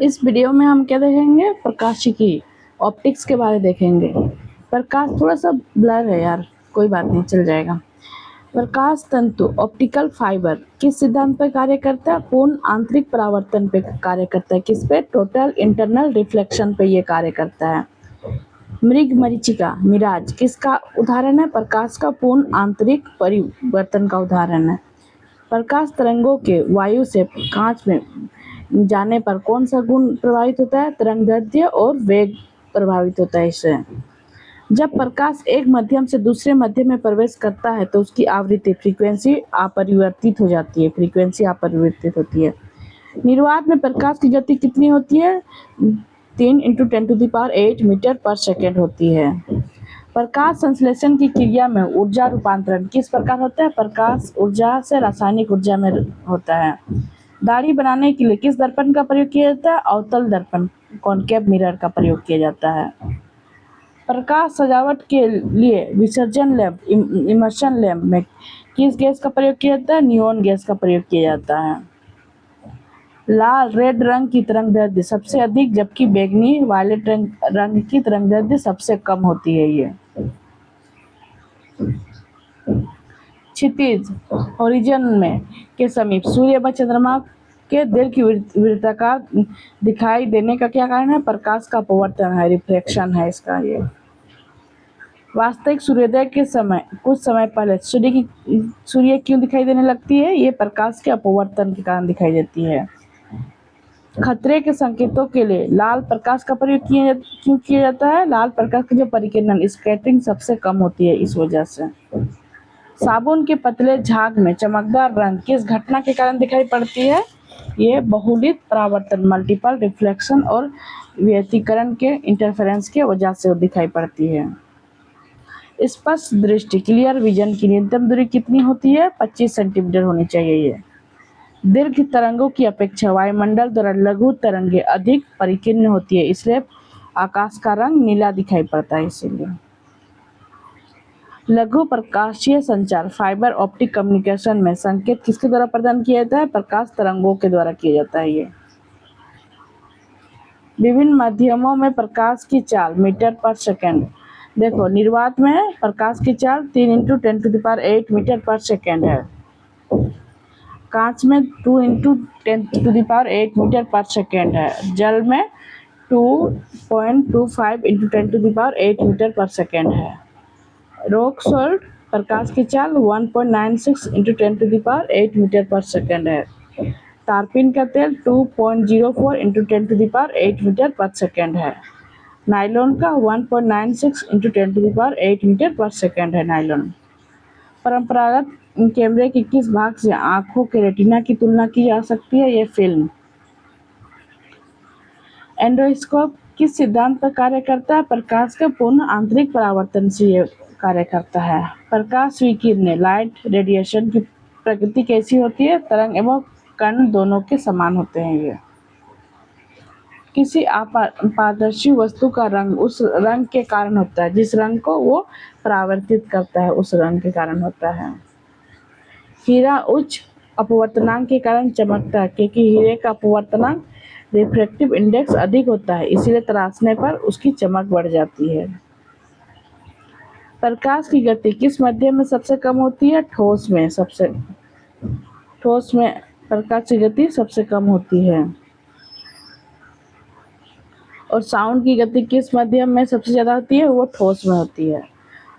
इस वीडियो में हम क्या देखेंगे, प्रकाशिकी ऑप्टिक्स के बारे में देखेंगे। प्रकाश थोड़ा सा ब्लर है यार, कोई बात नहीं, चल जाएगा। प्रकाश तंतु ऑप्टिकल फाइबर किस सिद्धांत पर कार्य करता है? पूर्ण आंतरिक परावर्तन पे कार्य करता है। किस पे? टोटल इंटरनल रिफ्लेक्शन पे ये कार्य करता है। मृग मरीचिका मिराज किसका उदाहरण है? प्रकाश का पूर्ण आंतरिक परिवर्तन का उदाहरण है। प्रकाश तरंगों के वायु से कांच में जाने पर कौन सा गुण प्रभावित होता है? तरंगदैर्ध्य और वेग प्रभावित होता है इससे। जब प्रकाश एक माध्यम से दूसरे माध्यम में प्रवेश करता है तो उसकी आवृत्ति फ्रीक्वेंसी अपरिवर्तित हो जाती है, फ्रीक्वेंसी अपरिवर्तित होती है। निर्वात में प्रकाश की गति कितनी होती है? 3 × 10⁸ मीटर पर सेकेंड होती है। प्रकाश संश्लेषण की क्रिया में ऊर्जा रूपांतरण किस प्रकार होता है? प्रकाश ऊर्जा से रासायनिक ऊर्जा में होता है। दाढ़ी बनाने के लिए किस दर्पण का प्रयोग किया जाता है? अवतल दर्पण, कॉनकेव मिरर का प्रयोग किया जाता है। प्रकाश सजावट के लिए विसर्जन लैंप, इमर्शन लैंप में किस गैस का प्रयोग किया जाता है? नियोन गैस का प्रयोग किया जाता है। लाल रेड रंग की तरंगदैर्ध्य सबसे अधिक, जबकि बैंगनी वायलेट रंग की तरंगदैर्ध्य सबसे कम होती है। ये क्षितिज ओरिजिन में के समीप सूर्य व चंद्रमा के दीर्घवृत्ताकार दिखाई देने का क्या कारण है? प्रकाश का अपवर्तन है, रिफ्लेक्शन है इसका। ये वास्तविक सूर्योदय के समय कुछ समय पहले सूर्य क्यों दिखाई देने लगती है? ये प्रकाश के अपवर्तन के कारण दिखाई देती है। खतरे के संकेतों के लिए लाल प्रकाश का प्रयोग क्यों किया जाता है? लाल प्रकाश की जो परिकिरण स्कैटरिंग सबसे कम होती है, इस वजह से। साबुन के पतले झाग में चमकदार रंग किस घटना के कारण दिखाई पड़ती है? ये बहुलित परावर्तन, मल्टीपल रिफ्लेक्शन और व्यतिकरण के इंटरफेरेंस के वजह से दिखाई पड़ती है। स्पष्ट दृष्टि क्लियर विजन की न्यूनतम दूरी कितनी होती है? 25 सेंटीमीटर होनी चाहिए। ये दीर्घ तरंगों की अपेक्षा वायुमंडल द्वारा लघु तरंगें अधिक परिकीर्ण होती है, इसलिए आकाश का रंग नीला दिखाई पड़ता है। इसीलिए लघु प्रकाशीय संचार फाइबर ऑप्टिक कम्युनिकेशन में संकेत किसके द्वारा प्रदान किया जाता है? प्रकाश तरंगों के द्वारा किया जाता है। ये विभिन्न माध्यमों में प्रकाश की चाल मीटर पर सेकेंड। देखो, निर्वात में प्रकाश की चाल 3 × 10⁸ मीटर पर सेकेंड है। कांच में 2 × 10⁸ मीटर पर सेकेंड है। जल में 2.25 × 10⁸ मीटर पर सेकेंड है। रॉक सॉल्ट प्रकाश की चाल 1.96 × 10⁸ मीटर पर सेकेंड है। तारपीन का तेल 2.04 × 10⁸ मीटर पर सेकेंड है। नायलॉन का 1.96 × 10⁸ मीटर पर सेकेंड है नायलॉन। परंपरागत कैमरे के किस भाग से आंखों के रेटिना की तुलना की जा सकती है? ये फिल्म। एंडोस्कोप किस सिद्धांत पर कार्य करता है? प्रकाश का पूर्ण आंतरिक परावर्तन से ये कार्य करता है। प्रकाश विकिरण लाइट रेडिएशन की प्रकृति कैसी होती है? तरंग एवं कण दोनों के समान होते हैं। ये किसी पारदर्शी वस्तु का रंग उस रंग के कारण होता है, जिस रंग को वो परावर्तित करता है उस रंग के कारण होता है। हीरा उच्च अपवर्तनांक के कारण चमकता है, क्योंकि हीरे का अपवर्तनांक रिफ्रैक्टिव इंडेक्स अधिक होता है, इसीलिए तराशने पर उसकी चमक बढ़ जाती है। प्रकाश की गति किस माध्यम में सबसे कम होती है? ठोस में प्रकाश की गति सबसे कम होती है। और साउंड की गति किस माध्यम में सबसे ज्यादा होती है? वो ठोस में होती है।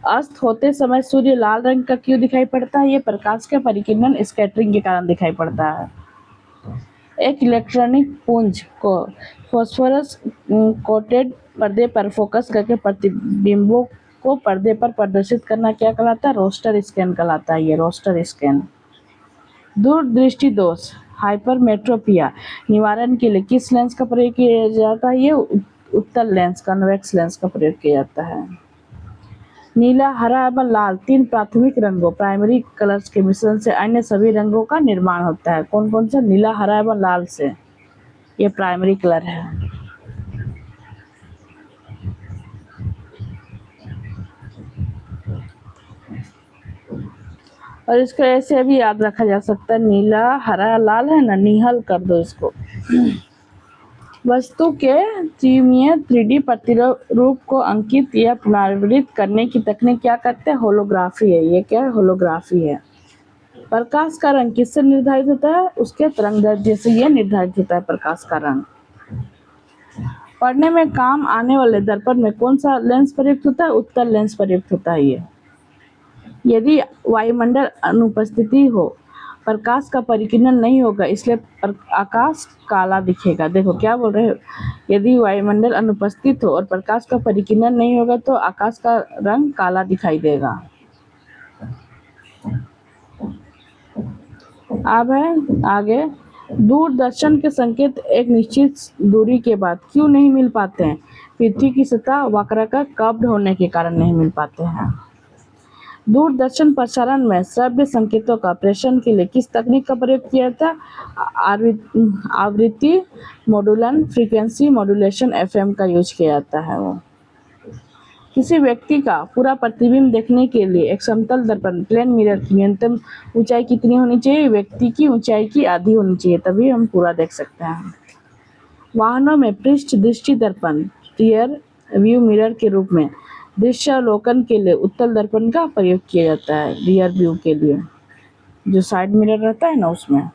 अस्त होते समय सूर्य लाल रंग का क्यों दिखाई पड़ता है? ये प्रकाश के परिकिरण स्कैटरिंग के कारण दिखाई पड़ता है। एक इलेक्ट्रॉनिक पुंज को फास्फोरस कोटेड पर्दे पर फोकस करके प्रतिबिंबों को पर्दे पर प्रदर्शित करना क्या कहलाता है? रोस्टर स्कैन कहलाता है। ये रोस्टर स्कैन। दूरदृष्टि दोष हाइपरमेट्रोपिया निवारण के लिए किस लेंस का प्रयोग किया जाता है? ये उत्तल लेंस, कन्वेक्स लेंस का प्रयोग किया जाता है। नीला, हरा एवं लाल 3 प्राथमिक रंगों प्राइमरी कलर्स के मिश्रण से अन्य सभी रंगों का निर्माण होता है। कौन कौन सा? नीला, हरा एवं लाल से ये प्राइमरी कलर है। और इसको ऐसे भी याद रखा जा सकता है, नीला, हरा, लाल है ना, निहल कर दो इसको। वस्तु के त्रिमीय 3D प्रतिरूप को अंकित या पुनरावृत्त करने की तकनीक क्या कहते हैं? होलोग्राफी है। ये क्या है? होलोग्राफी है। प्रकाश का रंग किससे निर्धारित होता है? उसके तरंगदैर्ध्य से यह निर्धारित होता है प्रकाश का रंग। पढ़ने में काम आने वाले दर्पण में कौन सा लेंस प्रयुक्त होता है? उत्तल लेंस प्रयुक्त होता है। ये यदि वायुमंडल अनुपस्थिति हो, प्रकाश का परिकीर्णन नहीं होगा, इसलिए आकाश काला दिखेगा। देखो क्या बोल रहे हो, यदि वायुमंडल अनुपस्थित हो और प्रकाश का परिकीर्णन नहीं होगा तो आकाश का रंग काला दिखाई देगा। अब है आगे, दूरदर्शन के संकेत एक निश्चित दूरी के बाद क्यों नहीं मिल पाते हैं? पृथ्वी की सतह वक्राकार कर्व्ड होने के कारण नहीं मिल पाते हैं। दूरदर्शन प्रसारण में श्रव्य संकेतों का प्रेषण के लिए किस तकनीक का प्रयोग किया जाता है? आवृत्ति मॉड्यूलन, फ्रीक्वेंसी मॉड्यूलेशन, FM का यूज किया जाता है। वो किसी व्यक्ति का पूरा प्रतिबिंब देखने के लिए एक समतल दर्पण प्लेन मिरर की न्यूनतम ऊंचाई कितनी होनी चाहिए? व्यक्ति की ऊंचाई की आधी होनी चाहिए, तभी हम पूरा देख सकते हैं। वाहनों में पृष्ठ दृष्टि दर्पण रियर व्यू मिरर के रूप में दृश्यावलोकन के लिए उत्तल दर्पण का प्रयोग किया जाता है। रियर व्यू के लिए जो साइड मिरर रहता है ना, उसमें।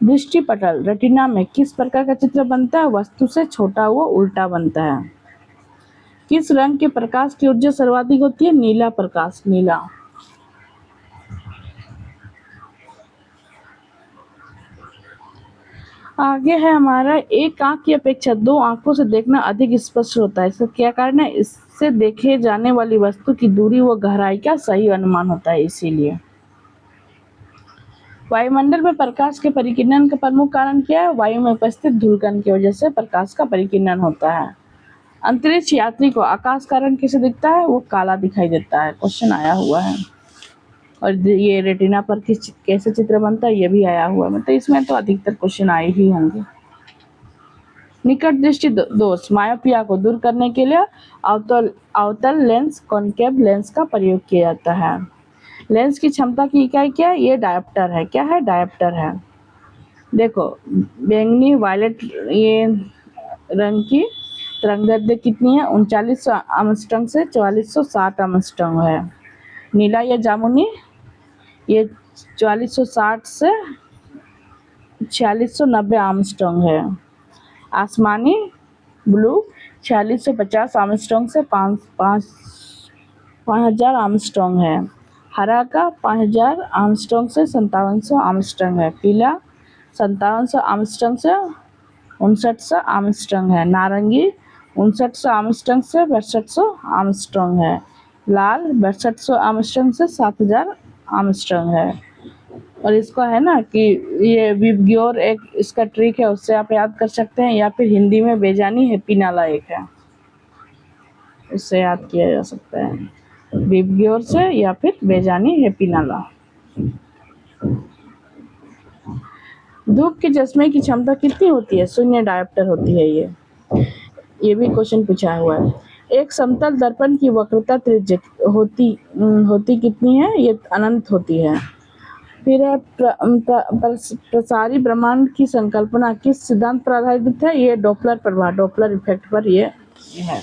दृष्टि पटल रेटिना में किस प्रकार का चित्र बनता है? वस्तु से छोटा हुआ उल्टा बनता है। किस रंग के प्रकाश की ऊर्जा सर्वाधिक होती है? नीला प्रकाश, नीला। आगे है हमारा, एक आंख की अपेक्षा दो आंखों से देखना अधिक स्पष्ट होता है। इसका क्या कारण है? इससे देखे जाने वाली वस्तु की दूरी व गहराई का सही अनुमान होता है, इसीलिए। वायुमंडल में प्रकाश के परिकीर्णन का प्रमुख कारण क्या है? वायु में उपस्थित धूलकण की वजह से प्रकाश का परिकीर्णन होता है। अंतरिक्ष यात्री को आकाश का रंग कैसे दिखता है? वो काला दिखाई देता है। क्वेश्चन आया हुआ है। और ये रेटिना पर कैसे चित्र बनता है, ये भी आया हुआ है। मतलब इसमें तो अधिकतर क्वेश्चन आए ही होंगे। निकट दृष्टि दोष मायोपिया को दूर करने के लिए अवतल लेंस, कॉनकेव लेंस का प्रयोग किया जाता है। लेंस की क्षमता की इकाई क्या है? ये डायोप्टर है। क्या है? डायोप्टर है। देखो, बैंगनी वायलेट ये रंग की तरंगदैर्ध्य कितनी है? 3900 एंगस्ट्रॉम से 4460 एंगस्ट्रॉम है। नीला या जामुनी ये 4460 से 4690 एंगस्ट्रॉम है। आसमानी ब्लू 4650 एंगस्ट्रॉम से 5000 एंगस्ट्रॉम है। हरा का 5000 एंगस्ट्रॉम से 5700 एंगस्ट्रॉम है। पीला 5700 एंगस्ट्रॉम से 5900 एंगस्ट्रॉम है। नारंगी 5900 एंगस्ट्रॉम से 6200 एंगस्ट्रॉम है। लाल 6200 एंगस्ट्रॉम से 7000 एंगस्ट्रॉम है। और इसको है ना कि ये विबग्योर एक इसका ट्रिक है, उससे आप याद कर सकते हैं, या फिर हिंदी में बेजानी हैप्पी नाला एक है, उससे याद किया जा सकता है। विबग्योर से या फिर बेजानी हैप्पी नाला। धूप के चश्मे की क्षमता कितनी होती है? शून्य डायोप्टर होती है। ये भी क्वेश्चन पूछा हुआ है। एक समतल दर्पण की वक्रता त्रिज्या होती कितनी है? ये अनंत होती है। फिर है प्रसारी ब्रह्मांड की संकल्पना किस सिद्धांत पर आधारित है? ये डॉपलर प्रभाव, डॉपलर इफेक्ट पर ये है।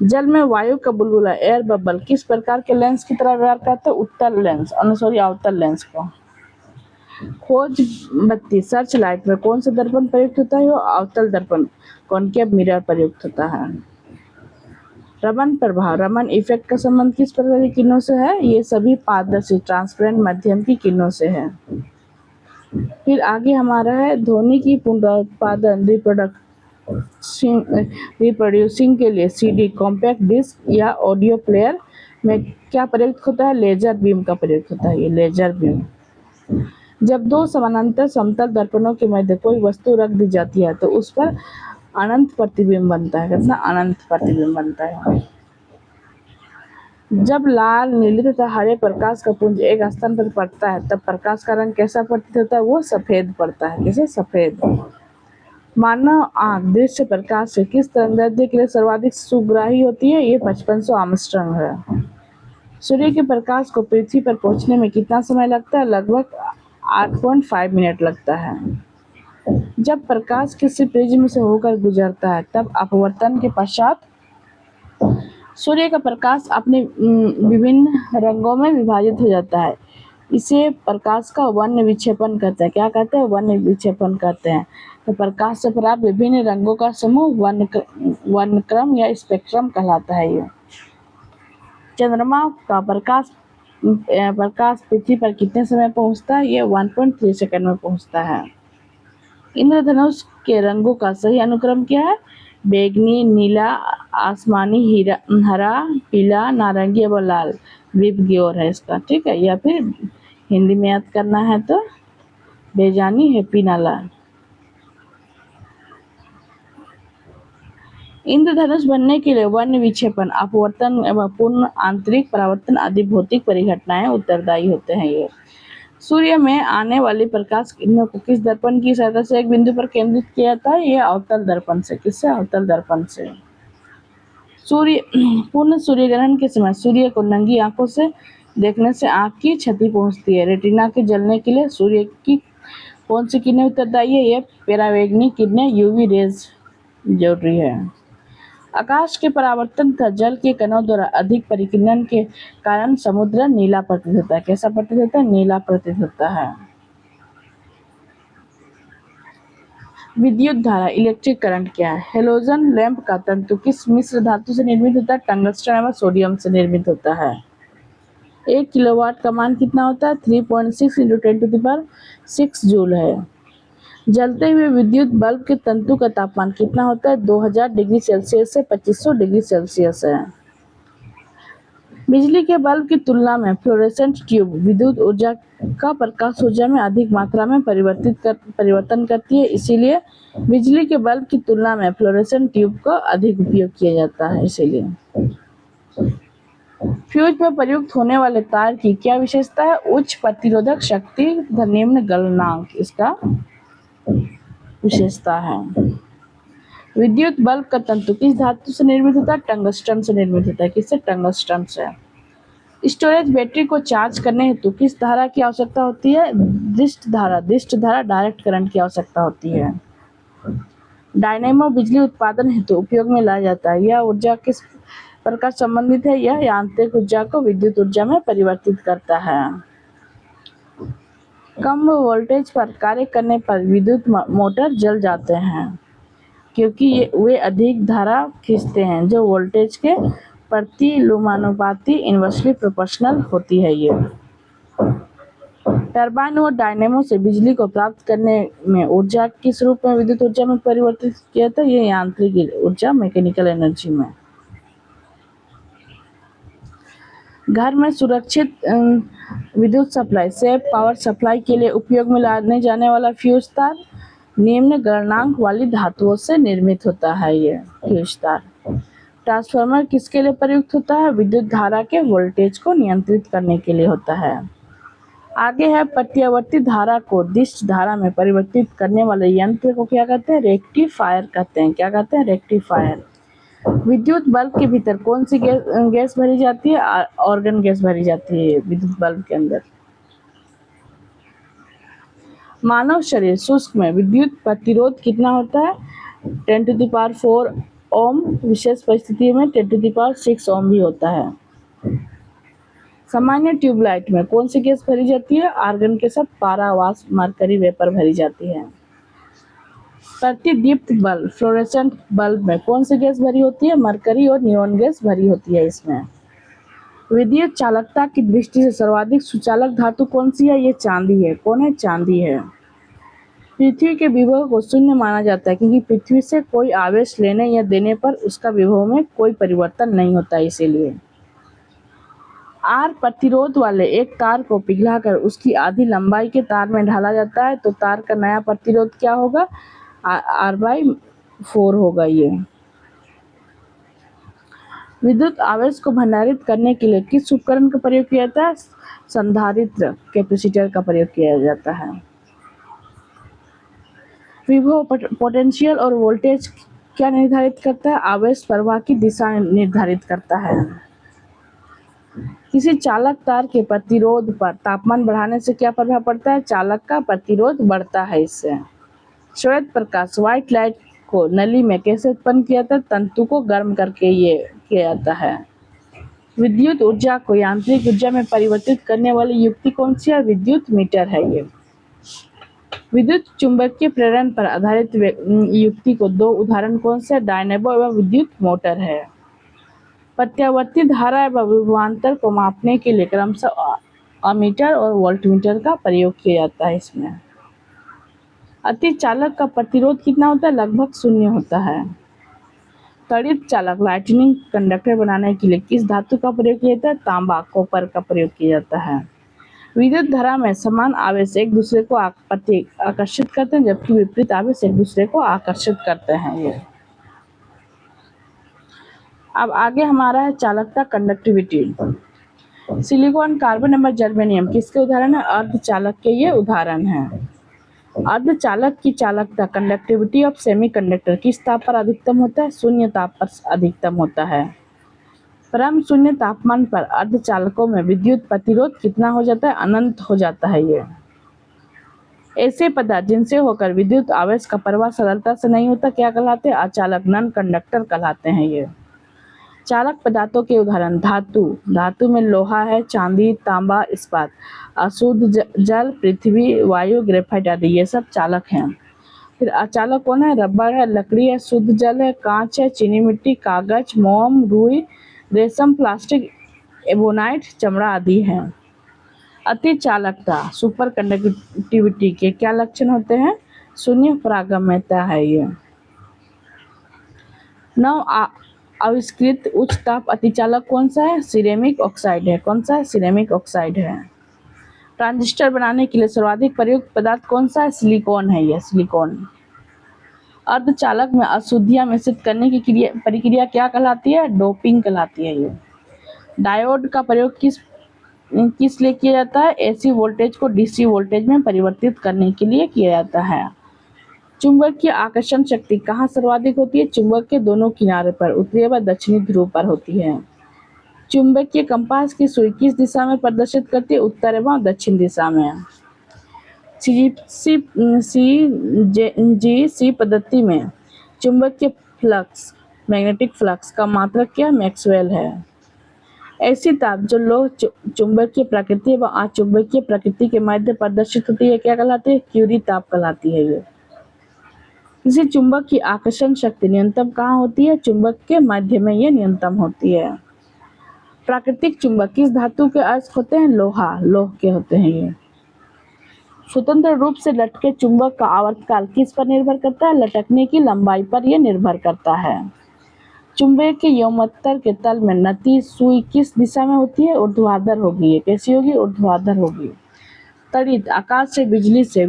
जल में वायु का बुलबुला, एयर बबल किस प्रकार के लेंस की तरह व्यवहार करता है? उत्तल लेंस, अवतल लेंस को। खोज बत्ती सर्च लाइट में कौन सा दर्पण प्रयुक्त होता है? अवतल दर्पण, कॉनकेव मिरर प्रयुक्त होता है। रमन प्रभाव, रमन इफेक्ट का संबंध किस प्रकार की किरणों से है? ये सभी पारदर्शी ट्रांसपेरेंट माध्यम की किरणों से है। फिर आगे हमारा है, ध्वनि की पुनरुत्पादन रिप्रोड्यूसिंग के लिए CD, कॉम्पैक्ट डिस्क या ऑडियो प्लेयर में क्या प्रयुक्त होता है? लेजर बीम का प्रयुक्त होता है। ये लेजर बीम। जब दो समानांतर समतल दर्पणों के मध्य कोई वस्तु रख दी जाती है तो उस पर अनंत प्रतिबिंब बनता है। कितना? अनंत प्रतिबिंब बनता है। जब लाल, नीले तथा हरे प्रकाश का पुंज एक स्थान पर पड़ता है तब प्रकाश का रंग कैसा प्रतीत होता है? वो सफेद पड़ता है। जैसे सफेद। मानव आंख दृश्य प्रकाश से किस तरंगदैर्ध्य के लिए सर्वाधिक सुग्राही होती है? ये 5500 एंगस्ट्रॉम है। सूर्य के प्रकाश को पृथ्वी पर पहुंचने में कितना समय लगता है? लगभग 8.5 मिनट लगता है। जब प्रकाश किसी प्रिज्म से होकर गुजरता है तब अपवर्तन के पश्चात सूर्य का प्रकाश अपने विभिन्न रंगों में विभाजित हो जाता है। इसे प्रकाश का वर्ण विक्षेपण कहते हैं। क्या कहते हैं? वर्ण विक्षेपण कहते हैं। तो प्रकाश से प्राप्त विभिन्न रंगों का समूह वर्णक्रम या स्पेक्ट्रम कहलाता है। ये चंद्रमा का प्रकाश पृथ्वी पर कितने समय पहुंचता है? ये 1.3 सेकंड में पहुंचता है। इंद्रधनुष के रंगों का सही अनुक्रम क्या है? बैंगनी, नीला, आसमानी, हरा, पीला, नारंगी और लाल। विप की ओर है इसका, ठीक है। या फिर हिंदी में याद करना है तो बेजानी, हैप्पी, नाला। इंद्रधनुष बनने के लिए वर्ण विक्षेपण, अपवर्तन एवं पूर्ण आंतरिक परावर्तन आदि भौतिक परिघटनाएं उत्तरदायी होते हैं। ये सूर्य में आने वाली प्रकाश किरणों को किस दर्पण की सहायता से एक बिंदु पर केंद्रित किया जाता है? ये अवतल दर्पण से। किससे? अवतल दर्पण से। पूर्ण सूर्य ग्रहण के समय सूर्य को नंगी आंखों से देखने से आंख की क्षति पहुंचती है। रेटिना के जलने के लिए सूर्य की कौन सी किरणें उत्तरदायी है? ये परावैंगनी किरणें, यूवी रेज जरूरी है। आकाश के परावर्तन तथा जल के कणों द्वारा अधिक परिकिरण के कारण समुद्र नीला प्रतीत होता है। कैसा प्रतीत होता है? नीला प्रतीत होता है। विद्युत धारा, इलेक्ट्रिक करंट क्या है? हेलोजन लैंप का तंतु किस मिश्र धातु से निर्मित होता है? टंगस्टन एवं सोडियम से निर्मित होता है। 1 किलोवाट का मान कितना होता है? 3.6 × 10⁶ जूल है। जलते हुए विद्युत बल्ब के तंतु का तापमान कितना होता है? 2000 डिग्री सेल्सियस से 2500 डिग्री सेल्सियस है। बिजली के बल्ब की तुलना में फ्लोरेसेंट ट्यूब विद्युत ऊर्जा का प्रकाश ऊर्जा में अधिक मात्रा में परिवर्तन करती है। इसीलिए बिजली के बल्ब की तुलना में फ्लोरेसेंट ट्यूब का अधिक उपयोग किया जाता है। इसीलिए फ्यूज में प्रयुक्त होने वाले तार की क्या विशेषता है? उच्च प्रतिरोधक शक्ति तथा निम्न गलनांक इसका विशेषता है। विद्युत बल्ब का तंतु किस धातु से निर्मित होता है? टंगस्टन से निर्मित होता है। किससे? टंगस्टन से। स्टोरेज बैटरी को चार्ज करने हेतु किस धारा की आवश्यकता होती है? दृष्ट धारा डायरेक्ट करंट की आवश्यकता होती है। डायनेमो बिजली उत्पादन हेतु उपयोग में लाया जाता है। यह ऊर्जा किस प्रकार संबंधित है? यह यांत्रिक ऊर्जा को विद्युत ऊर्जा में परिवर्तित करता है। कम वोल्टेज पर कार्य करने पर विद्युत मोटर जल जाते हैं क्योंकि वे अधिक धारा खींचते हैं जो वोल्टेज के प्रतिलोमानुपाती इनवर्सली प्रोपोर्शनल होती है। ये टरबाइन और डायनेमो से बिजली को प्राप्त करने में ऊर्जा किस रूप में विद्युत ऊर्जा में परिवर्तित किया जाता है? ये यांत्रिक ऊर्जा, मैकेनिकल एनर्जी में। घर में सुरक्षित विद्युत सप्लाई, सेफ पावर सप्लाई के लिए उपयोग में लाने जाने वाला फ्यूज तार निम्न गलनांक वाली धातुओं से निर्मित होता है। ये फ्यूज तार। ट्रांसफार्मर किसके लिए प्रयुक्त होता है? विद्युत धारा के वोल्टेज को नियंत्रित करने के लिए होता है। आगे है प्रत्यावर्ती धारा को दिष्ट धारा में परिवर्तित करने वाले यंत्र को क्या कहते हैं? रेक्टिफायर कहते हैं। क्या कहते हैं? रेक्टिफायर। विद्युत बल्ब के भीतर कौन सी गैस भरी जाती है? आर्गन गैस भरी जाती है विद्युत बल्ब के अंदर। मानव शरीर शुष्क में विद्युत प्रतिरोध कितना होता है? 10⁴ ओम। विशेष परिस्थिति में 10⁶ ओम भी होता है। सामान्य ट्यूबलाइट में कौन सी गैस भरी जाती है? आर्गन के साथ पारावास मरकरी वेपर भरी जाती है। प्रतिदीप्त बल्ब, फ्लोरेसेंट बल्ब में कौन सी गैस भरी होती है? मरकरी और नियोन गैस भरी होती है इसमें। विद्युत चालकता की दृष्टि से सर्वाधिक सुचालक धातु कौन सी है? ये चांदी है। कौन है? चांदी है। पृथ्वी के विभव को शून्य माना जाता है क्योंकि पृथ्वी से कोई आवेश लेने या देने पर उसका विभव में कोई परिवर्तन नहीं होता। इसीलिए आर प्रतिरोध वाले एक तार को पिघलाकर उसकी आधी लंबाई के तार में ढाला जाता है तो तार का नया प्रतिरोध क्या होगा? R/4 होगा। ये विद्युत आवेश को भंडारित करने के लिए किस उपकरण का प्रयोग किया जाता है? संधारित्र, कैपेसिटर का प्रयोग किया जाता है। विभव, पोटेंशियल और वोल्टेज क्या निर्धारित करता है? आवेश प्रवाह की दिशा निर्धारित करता है। किसी चालक तार के प्रतिरोध पर तापमान बढ़ाने से क्या प्रभाव पड़ता है? चालक का प्रतिरोध बढ़ता है इससे। श्वेत प्रकाश व्हाइट लाइट को नली में कैसे उत्पन्न किया जाता है? तंतु को गर्म करके ये किया जाता है। विद्युत ऊर्जा को यांत्रिक ऊर्जा में परिवर्तित करने वाली युक्ति कौन सी है? विद्युत मीटर है ये। विद्युत चुंबकीय प्रेरण पर आधारित युक्ति को दो उदाहरण कौन से? डायनेमो एवं विद्युत मोटर है। प्रत्यावर्ती धारा एवं विभवांतर को मापने के लिए क्रमशः अमीटर और वोल्टमीटर का प्रयोग किया जाता है। इसमें अति चालक का प्रतिरोध कितना होता है? लगभग 0 होता है। त्वरित चालक लाइटनिंग कंडक्टर बनाने के लिए किस धातु का प्रयोग किया जाता है? तांबा कॉपर का प्रयोग किया जाता है। विद्युत धारा में समान आवेश एक दूसरे को आकर्षित करते हैं, जबकि विपरीत आवेश एक दूसरे को आकर्षित करते हैं। ये अब आगे हमारा है चालकता, कंडक्टिविटी। सिलिकॉन, कार्बन एवं जर्मेनियम किसके उदाहरण है? अर्धचालक के ये उदाहरण हैं। अर्धचालक की चालकता कंडक्टिविटी ऑफ सेमीकंडक्टर किस ताप पर अधिकतम होता है? 0 ताप पर अधिकतम होता है। परम शून्य तापमान पर अर्धचालकों में विद्युत प्रतिरोध कितना हो जाता है? अनंत हो जाता है। ये ऐसे पदार्थ जिनसे होकर विद्युत आवेश का प्रवाह सरलता से नहीं होता क्या कहलाते हैं? अचालक, नॉन कंडक्टर कहलाते हैं। ये चालक पदार्थों के उदाहरण धातु में लोहा है, चांदी, तांबा, इस्पात। अशुद्ध जल, पृथ्वी, वायु, ग्रेफाइट आदि ये सब चालक हैं। फिर अचालक कौन है? रबर है, लकड़ी है, शुद्ध जल है, कांच है, चीनी मिट्टी, कागज, मोम, रुई, रेशम, प्लास्टिक, एबोनाइट, चमड़ा आदि हैं। अति चालकता सुपर कंडक्टिविटी के क्या लक्षण होते हैं? शून्य पारगम्यता है। ये आविष्कृत उच्च ताप अतिचालक कौन सा है? सिरेमिक ऑक्साइड है। कौन सा है? सिरेमिक ऑक्साइड है। ट्रांजिस्टर बनाने के लिए सर्वाधिक प्रयुक्त पदार्थ कौन सा है? सिलिकॉन है। यह सिलिकॉन। अर्धचालक में अशुद्धियां मिश्रित करने की प्रक्रिया क्या कहलाती है? डोपिंग कहलाती है। ये डायोड का प्रयोग किस लिए किया जाता है? एसी वोल्टेज को डीसी वोल्टेज में परिवर्तित करने के लिए किया जाता है। चुंबक की आकर्षण शक्ति कहाँ सर्वाधिक होती है? चुंबक के दोनों किनारे पर, उत्तरी व दक्षिणी ध्रुव पर होती है। चुंबकीय कंपास की सुई किस दिशा में प्रदर्शित करती है? उत्तर एवं दक्षिण दिशा में। सी पद्धति में चुंबकीय फ्लक्स, मैग्नेटिक फ्लक्स का मात्रक क्या? मैक्सवेल है। ऐसी ताप जो लोह चुंबकीय प्रकृति व अचुंबकीय प्रकृति के मध्य प्रदर्शित होती है क्या कहलाती है? क्यूरी ताप कहलाती है। ये किसी चुंबक की आकर्षण शक्ति न्यूनतम कहाँ होती है? चुंबक के मध्य में ये न्यूनतम होती है। प्राकृतिक चुंबक किस धातु के अयस्क होते हैं? लोह के होते हैं। ये स्वतंत्र रूप से लटके चुंबक का आवर्तकाल किस पर निर्भर करता है? लटकने की लंबाई पर यह निर्भर करता है। चुंबक के योमत्तर के तल में नती सुई किस दिशा में होती है? ऊर्ध्वाधर होगी। ये कैसी होगी? ऊर्ध्वाधर होगी। तड़ित आकाश से बिजली से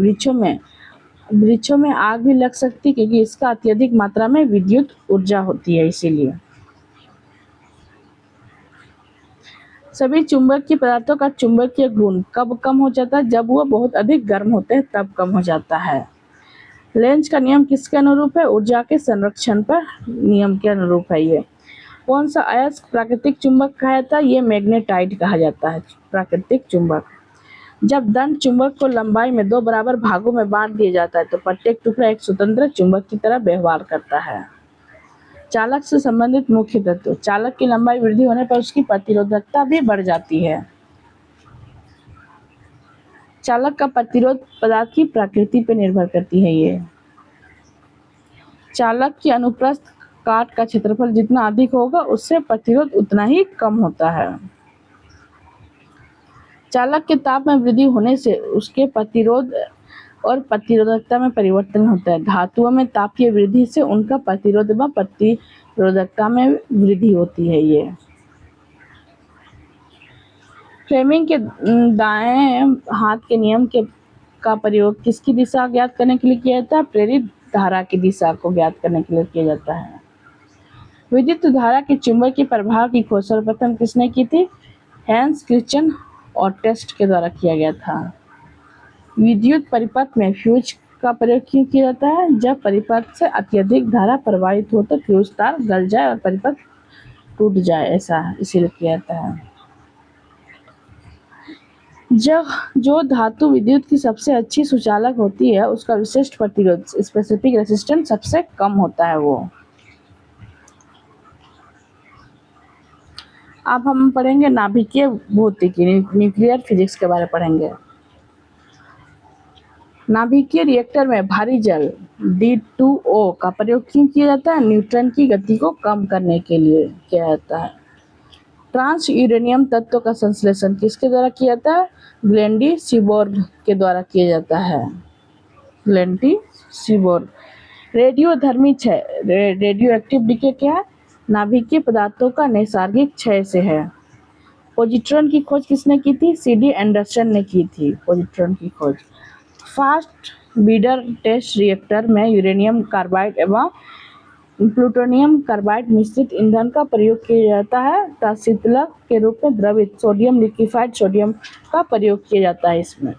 वृक्षों में आग भी लग सकती है, क्योंकि इसका अत्यधिक मात्रा में विद्युत ऊर्जा होती है, इसीलिए। सभी चुंबकीय पदार्थों का चुंबकीय गुण कब कम हो जाता है? जब वह बहुत अधिक गर्म होते हैं तब कम हो जाता है। लेंज का नियम किसके अनुरूप है? ऊर्जा के संरक्षण पर नियम के अनुरूप है। ये कौन सा अयस्क प्राकृतिक चुंबक कहा जाता है? ये मैग्नेटाइट कहा जाता है, प्राकृतिक चुंबक। जब दंड चुंबक को लंबाई में 2 बराबर भागों में बांट दिया जाता है तो प्रत्येक टुकड़ा एक स्वतंत्र चुंबक की तरह व्यवहार करता है। चालक से संबंधित मुख्य तत्व। चालक की लंबाई वृद्धि होने पर उसकी प्रतिरोधकता भी बढ़ जाती है। चालक का प्रतिरोध पदार्थ की प्रकृति पर निर्भर करती है। ये चालक की अनुप्रस्थ काट का क्षेत्रफल जितना अधिक होगा उससे प्रतिरोध उतना ही कम होता है। चालक के ताप में वृद्धि होने से उसके प्रतिरोध और प्रतिरोधकता में परिवर्तन होता है। धातुओं में तापीय वृद्धि से उनका प्रतिरोध व प्रतिरोधकता में वृद्धि होती है। ये फ्लेमिंग के दाएं हाथ के नियम का प्रयोग किसकी दिशा ज्ञात करने के लिए किया जाता है? प्रेरित धारा की दिशा को ज्ञात करने के लिए किया जाता है। विद्युत धारा के चुंबकीय प्रभाव की खोज सर्वप्रथम किसने की थी? हैंस क्रिश्चियन और टेस्ट के द्वारा किया गया था। विद्युत परिपथ में फ्यूज का प्रयोग क्यों किया जाता है? जब परिपथ से अत्यधिक धारा प्रवाहित हो तो फ्यूज तार गल जाए और परिपथ टूट जाए, ऐसा इसीलिए किया जाता है। जो जो धातु विद्युत की सबसे अच्छी सुचालक होती है उसका विशिष्ट प्रतिरोध स्पेसिफिक रेजिस्टेंस सबसे कम होता है वो। अब हम पढ़ेंगे नाभिकीय भौतिकी, न्यूक्लियर फिजिक्स के बारे में पढ़ेंगे। नाभिकीय रिएक्टर में भारी जल D2O का प्रयोग क्यों किया जाता है? न्यूट्रॉन की गति को कम करने के लिए किया जाता है। ट्रांस यूरेनियम तत्व का संश्लेषण किसके द्वारा किया जाता है? ग्लेंडी सीबोर्ग के द्वारा किया जाता है। ग्लेंडी सीबोर्ग। रेडियोधर्मी क्षय, रेडियो एक्टिव डीके क्या है? नाभिकीय पदार्थों का नैसर्गिक क्षय से है। पॉजिट्रॉन की खोज किसने की थी? CD एंडरसन ने की थी पॉजिट्रॉन की खोज। फास्ट ब्रीडर टेस्ट रिएक्टर में यूरेनियम कार्बाइड एवं प्लूटोनियम कार्बाइड मिश्रित ईंधन का प्रयोग किया जाता है तथा शीतलक के रूप में द्रवित सोडियम लिक्विफाइड सोडियम का प्रयोग किया जाता है। इसमें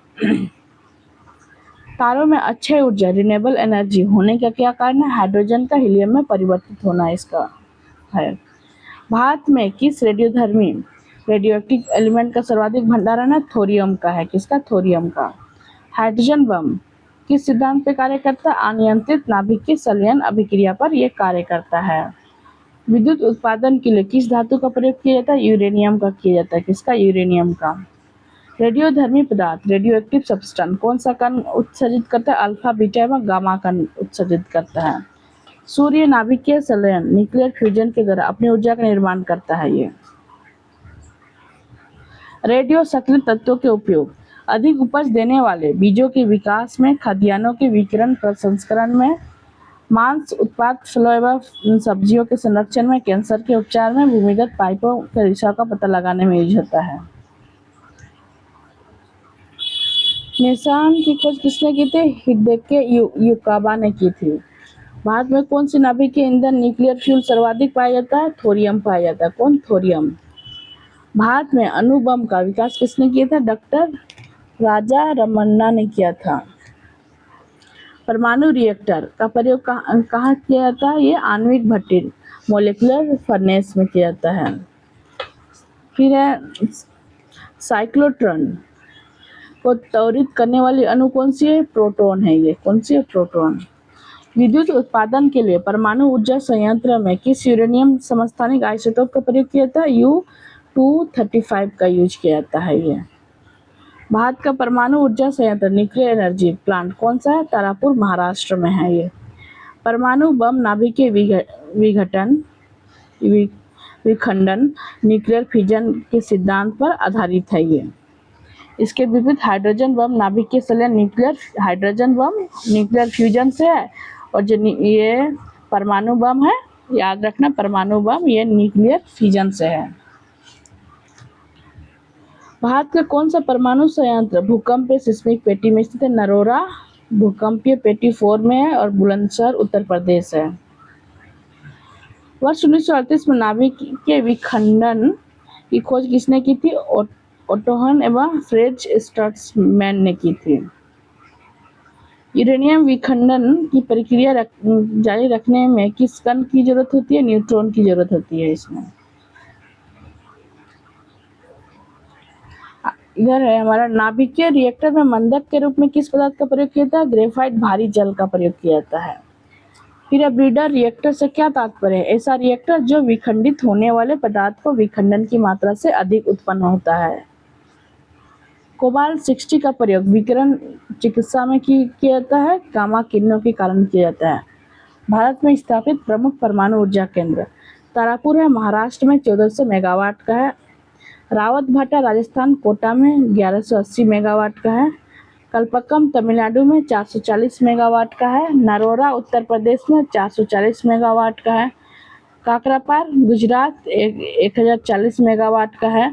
तारों में अक्षय ऊर्जा रिन्यूएबल एनर्जी होने का क्या कारण है? हाइड्रोजन का हीलियम में परिवर्तित होना इसका है। भारत में किस रेडियोधर्मी रेडियोएक्टिव एलिमेंट का सर्वाधिक भंडारण है? थोरियम का है। किसका? थोरियम का। हाइड्रोजन बम किस सिद्धांत पे कार्य करता है? अनियंत्रित नाभिकीय संलयन अभिक्रिया पर यह कार्य करता है। विद्युत उत्पादन के लिए किस धातु का प्रयोग किया जाता है? यूरेनियम का किया जाता है। किसका? यूरेनियम का। रेडियोधर्मी पदार्थ रेडियोएक्टिव सब्सटेंस कौन सा कण उत्सर्जित करता है? अल्फा बीटा एवं गामा कण उत्सर्जित करता है। सूर्य नाभिकीय संलयन न्यूक्लियर फ्यूजन के द्वारा अपनी ऊर्जा का निर्माण करता है। ये रेडियो सक्रिय तत्वों के उपयोग अधिक उपज देने वाले बीजों के विकास में, खाद्यान्नों के विकिरण प्रसंस्करण में, मांस उत्पाद फलों एवं सब्जियों के संरक्षण में, कैंसर के उपचार में, भूमिगत पाइपों के दिशा का पता लगाने में यूज होता है। मेसान की खोज किसने की थी? हिडेकी युकावा ने की थी। भारत में कौन सी नाभिकीय ईंधन न्यूक्लियर फ्यूल सर्वाधिक पाया जाता है? थोरियम पाया जाता है। कौन? थोरियम। भारत में अणु बम का विकास किसने किया था? डॉक्टर राजा रमन्ना ने किया था। परमाणु रिएक्टर का प्रयोग कहाँ किया जाता है? ये आणविक भट्टी मोलिकुलर फर्नेस में किया जाता है। फिर है साइक्लोट्रॉन को त्वरित करने वाली अणु कौन सी है? प्रोटॉन है। ये कौन सी है? प्रोटॉन। विद्युत उत्पादन के लिए परमाणु ऊर्जा संयंत्र में किस यूरेनियम समस्थानिक आइसोटोप का प्रयोग किया जाता है? U-235 का यूज किया जाता है। ये भारत का परमाणु ऊर्जा संयंत्र न्यूक्लियर एनर्जी प्लांट कौन सा है? तारापुर महाराष्ट्र में है। ये परमाणु बम नाभिकीय विखंडन न्यूक्लियर फिजन के सिद्धांत पर आधारित है। ये इसके विपरीत हाइड्रोजन बम नाभिकीय संलयन हाइड्रोजन बम न्यूक्लियर फ्यूजन से है और जो ये परमाणु बम है, याद रखना, परमाणु बम ये न्यूक्लियर फिजन से है। भारत का कौन सा परमाणु संयंत्र भूकंपीय सिस्मिक पेटी में स्थित है? नरोरा भूकंपीय पेटी 4 में है और बुलंदशहर उत्तर प्रदेश है। वर्ष 1938 में नाभिकीय विखंडन की खोज किसने की थी? ओटोहन एवं फ्रेज स्ट्रट्समैन ने की थी। यूरेनियम विखंडन की प्रक्रिया जारी रखने में किस कण की जरूरत होती है? न्यूट्रॉन की जरूरत होती है। इसमें इधर है हमारा नाभिकीय रिएक्टर में मंदक के रूप में किस पदार्थ का प्रयोग किया जाता है? ग्रेफाइट भारी जल का प्रयोग किया जाता है। फिर ब्रीडर रिएक्टर से क्या तात्पर्य है? ऐसा रिएक्टर जो विखंडित होने वाले पदार्थ को विखंडन की मात्रा से अधिक उत्पन्न होता है। कोबाल्ट 60 का प्रयोग विकिरण चिकित्सा में किया जाता है। गामा किरणों के कारण किया जाता है। भारत में स्थापित प्रमुख परमाणु ऊर्जा केंद्र तारापुर है, महाराष्ट्र में 1400 मेगावाट का है। रावत भाटा राजस्थान कोटा में 1180 मेगावाट का है। कलपक्कम तमिलनाडु में 440 मेगावाट का है। नरोरा उत्तर प्रदेश में 440 मेगावाट का है। काकरापार गुजरात 1040 मेगावाट का है।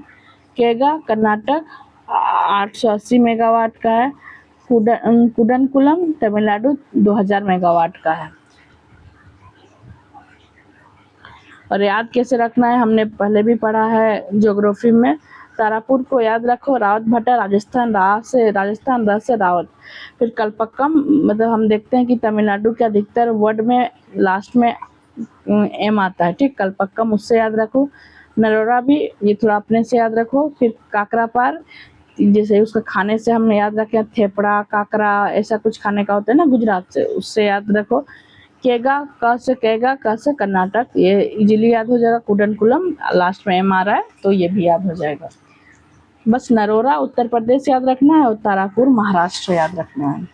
केगा कर्नाटक 880 मेगावाट का है। कुडनकुलम तमिलनाडु 2000 मेगावाट का है। और याद कैसे रखना है हमने पहले भी पढ़ा है ज्योग्राफी में। तारापुर को याद रखो, रावत भट्टा राजस्थान, र से रावत। फिर कलपक्कम मतलब हम देखते हैं कि तमिलनाडु के अधिकतर वर्ड में लास्ट में एम आता है, ठीक। कलपक्कम उससे याद रखो। नरोरा भी ये थोड़ा अपने से याद रखो। फिर काकरापार जैसे उसका खाने से हम याद रखें थेपड़ा, काकरा, ऐसा कुछ खाने का होता है ना गुजरात से, उससे याद रखो। केगा, क से केगा, क से कर्नाटक, ये इजीली याद हो जाएगा। कुडनकुलम, लास्ट में एम आ रहा है तो ये भी याद हो जाएगा। बस नरोरा उत्तर प्रदेश याद रखना है और तारापुर महाराष्ट्र याद रखना है।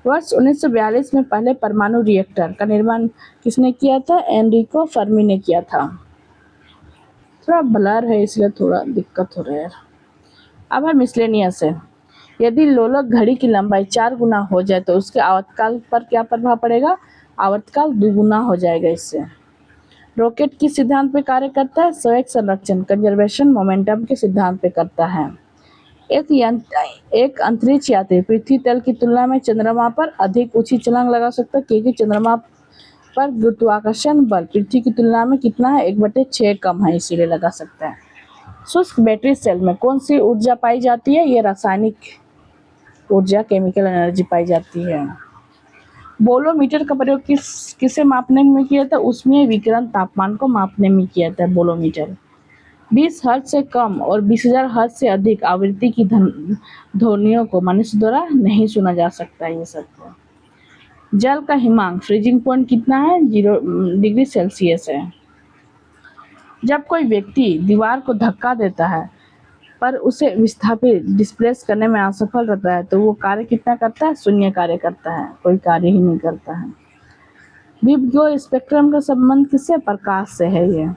वर्ष 1942 में पहले परमाणु रिएक्टर का निर्माण किसने किया था? एनरिको फर्मी ने किया था। थोड़ा ब्लर है इसलिए थोड़ा दिक्कत हो रहा है। अब है मिसलेनियस है। यदि लोलक घड़ी की लंबाई 4 गुना हो जाए तो उसके आवर्तकाल पर क्या प्रभाव पड़ेगा? आवर्तकाल दुगुना हो जाएगा इससे। रॉकेट किस सिद्धांत पे कार्य करता है? स्वयं संरक्षण, कंजर्वेशन मोमेंटम के सिद्धांत पे करता है। एक अंतरिक्ष यात्री पृथ्वी तल की तुलना में चंद्रमा पर अधिक ऊंची छलांग लगा सकता है क्योंकि चंद्रमा पर गुरुत्वाकर्षण बल पृथ्वी की तुलना में कितना है? 1/6 कम है, इसीलिए लगा सकता है। शुष्क बैटरी सेल में कौन सी ऊर्जा पाई जाती है? ये रासायनिक ऊर्जा, केमिकल एनर्जी पाई जाती है। बोलोमीटर का प्रयोग किसे मापने में किया था? उसमें विकिरण तापमान को मापने में किया था बोलोमीटर। 20 हर्ट्ज से कम और 20,000 हर्ट्ज से अधिक आवृत्ति की ध्वनियों को मनुष्य द्वारा नहीं सुना जा सकता। ये सब जल का हिमांक फ्रीजिंग पॉइंट कितना है? 0 डिग्री सेल्सियस है। जब कोई व्यक्ति दीवार को धक्का देता है पर उसे विस्थापित डिस्प्लेस करने में असफल रहता है तो वो कार्य कितना करता है? शून्य कार्य करता है, कोई कार्य ही नहीं करता है। विबग्यो स्पेक्ट्रम का संबंध किससे? प्रकाश से है। ये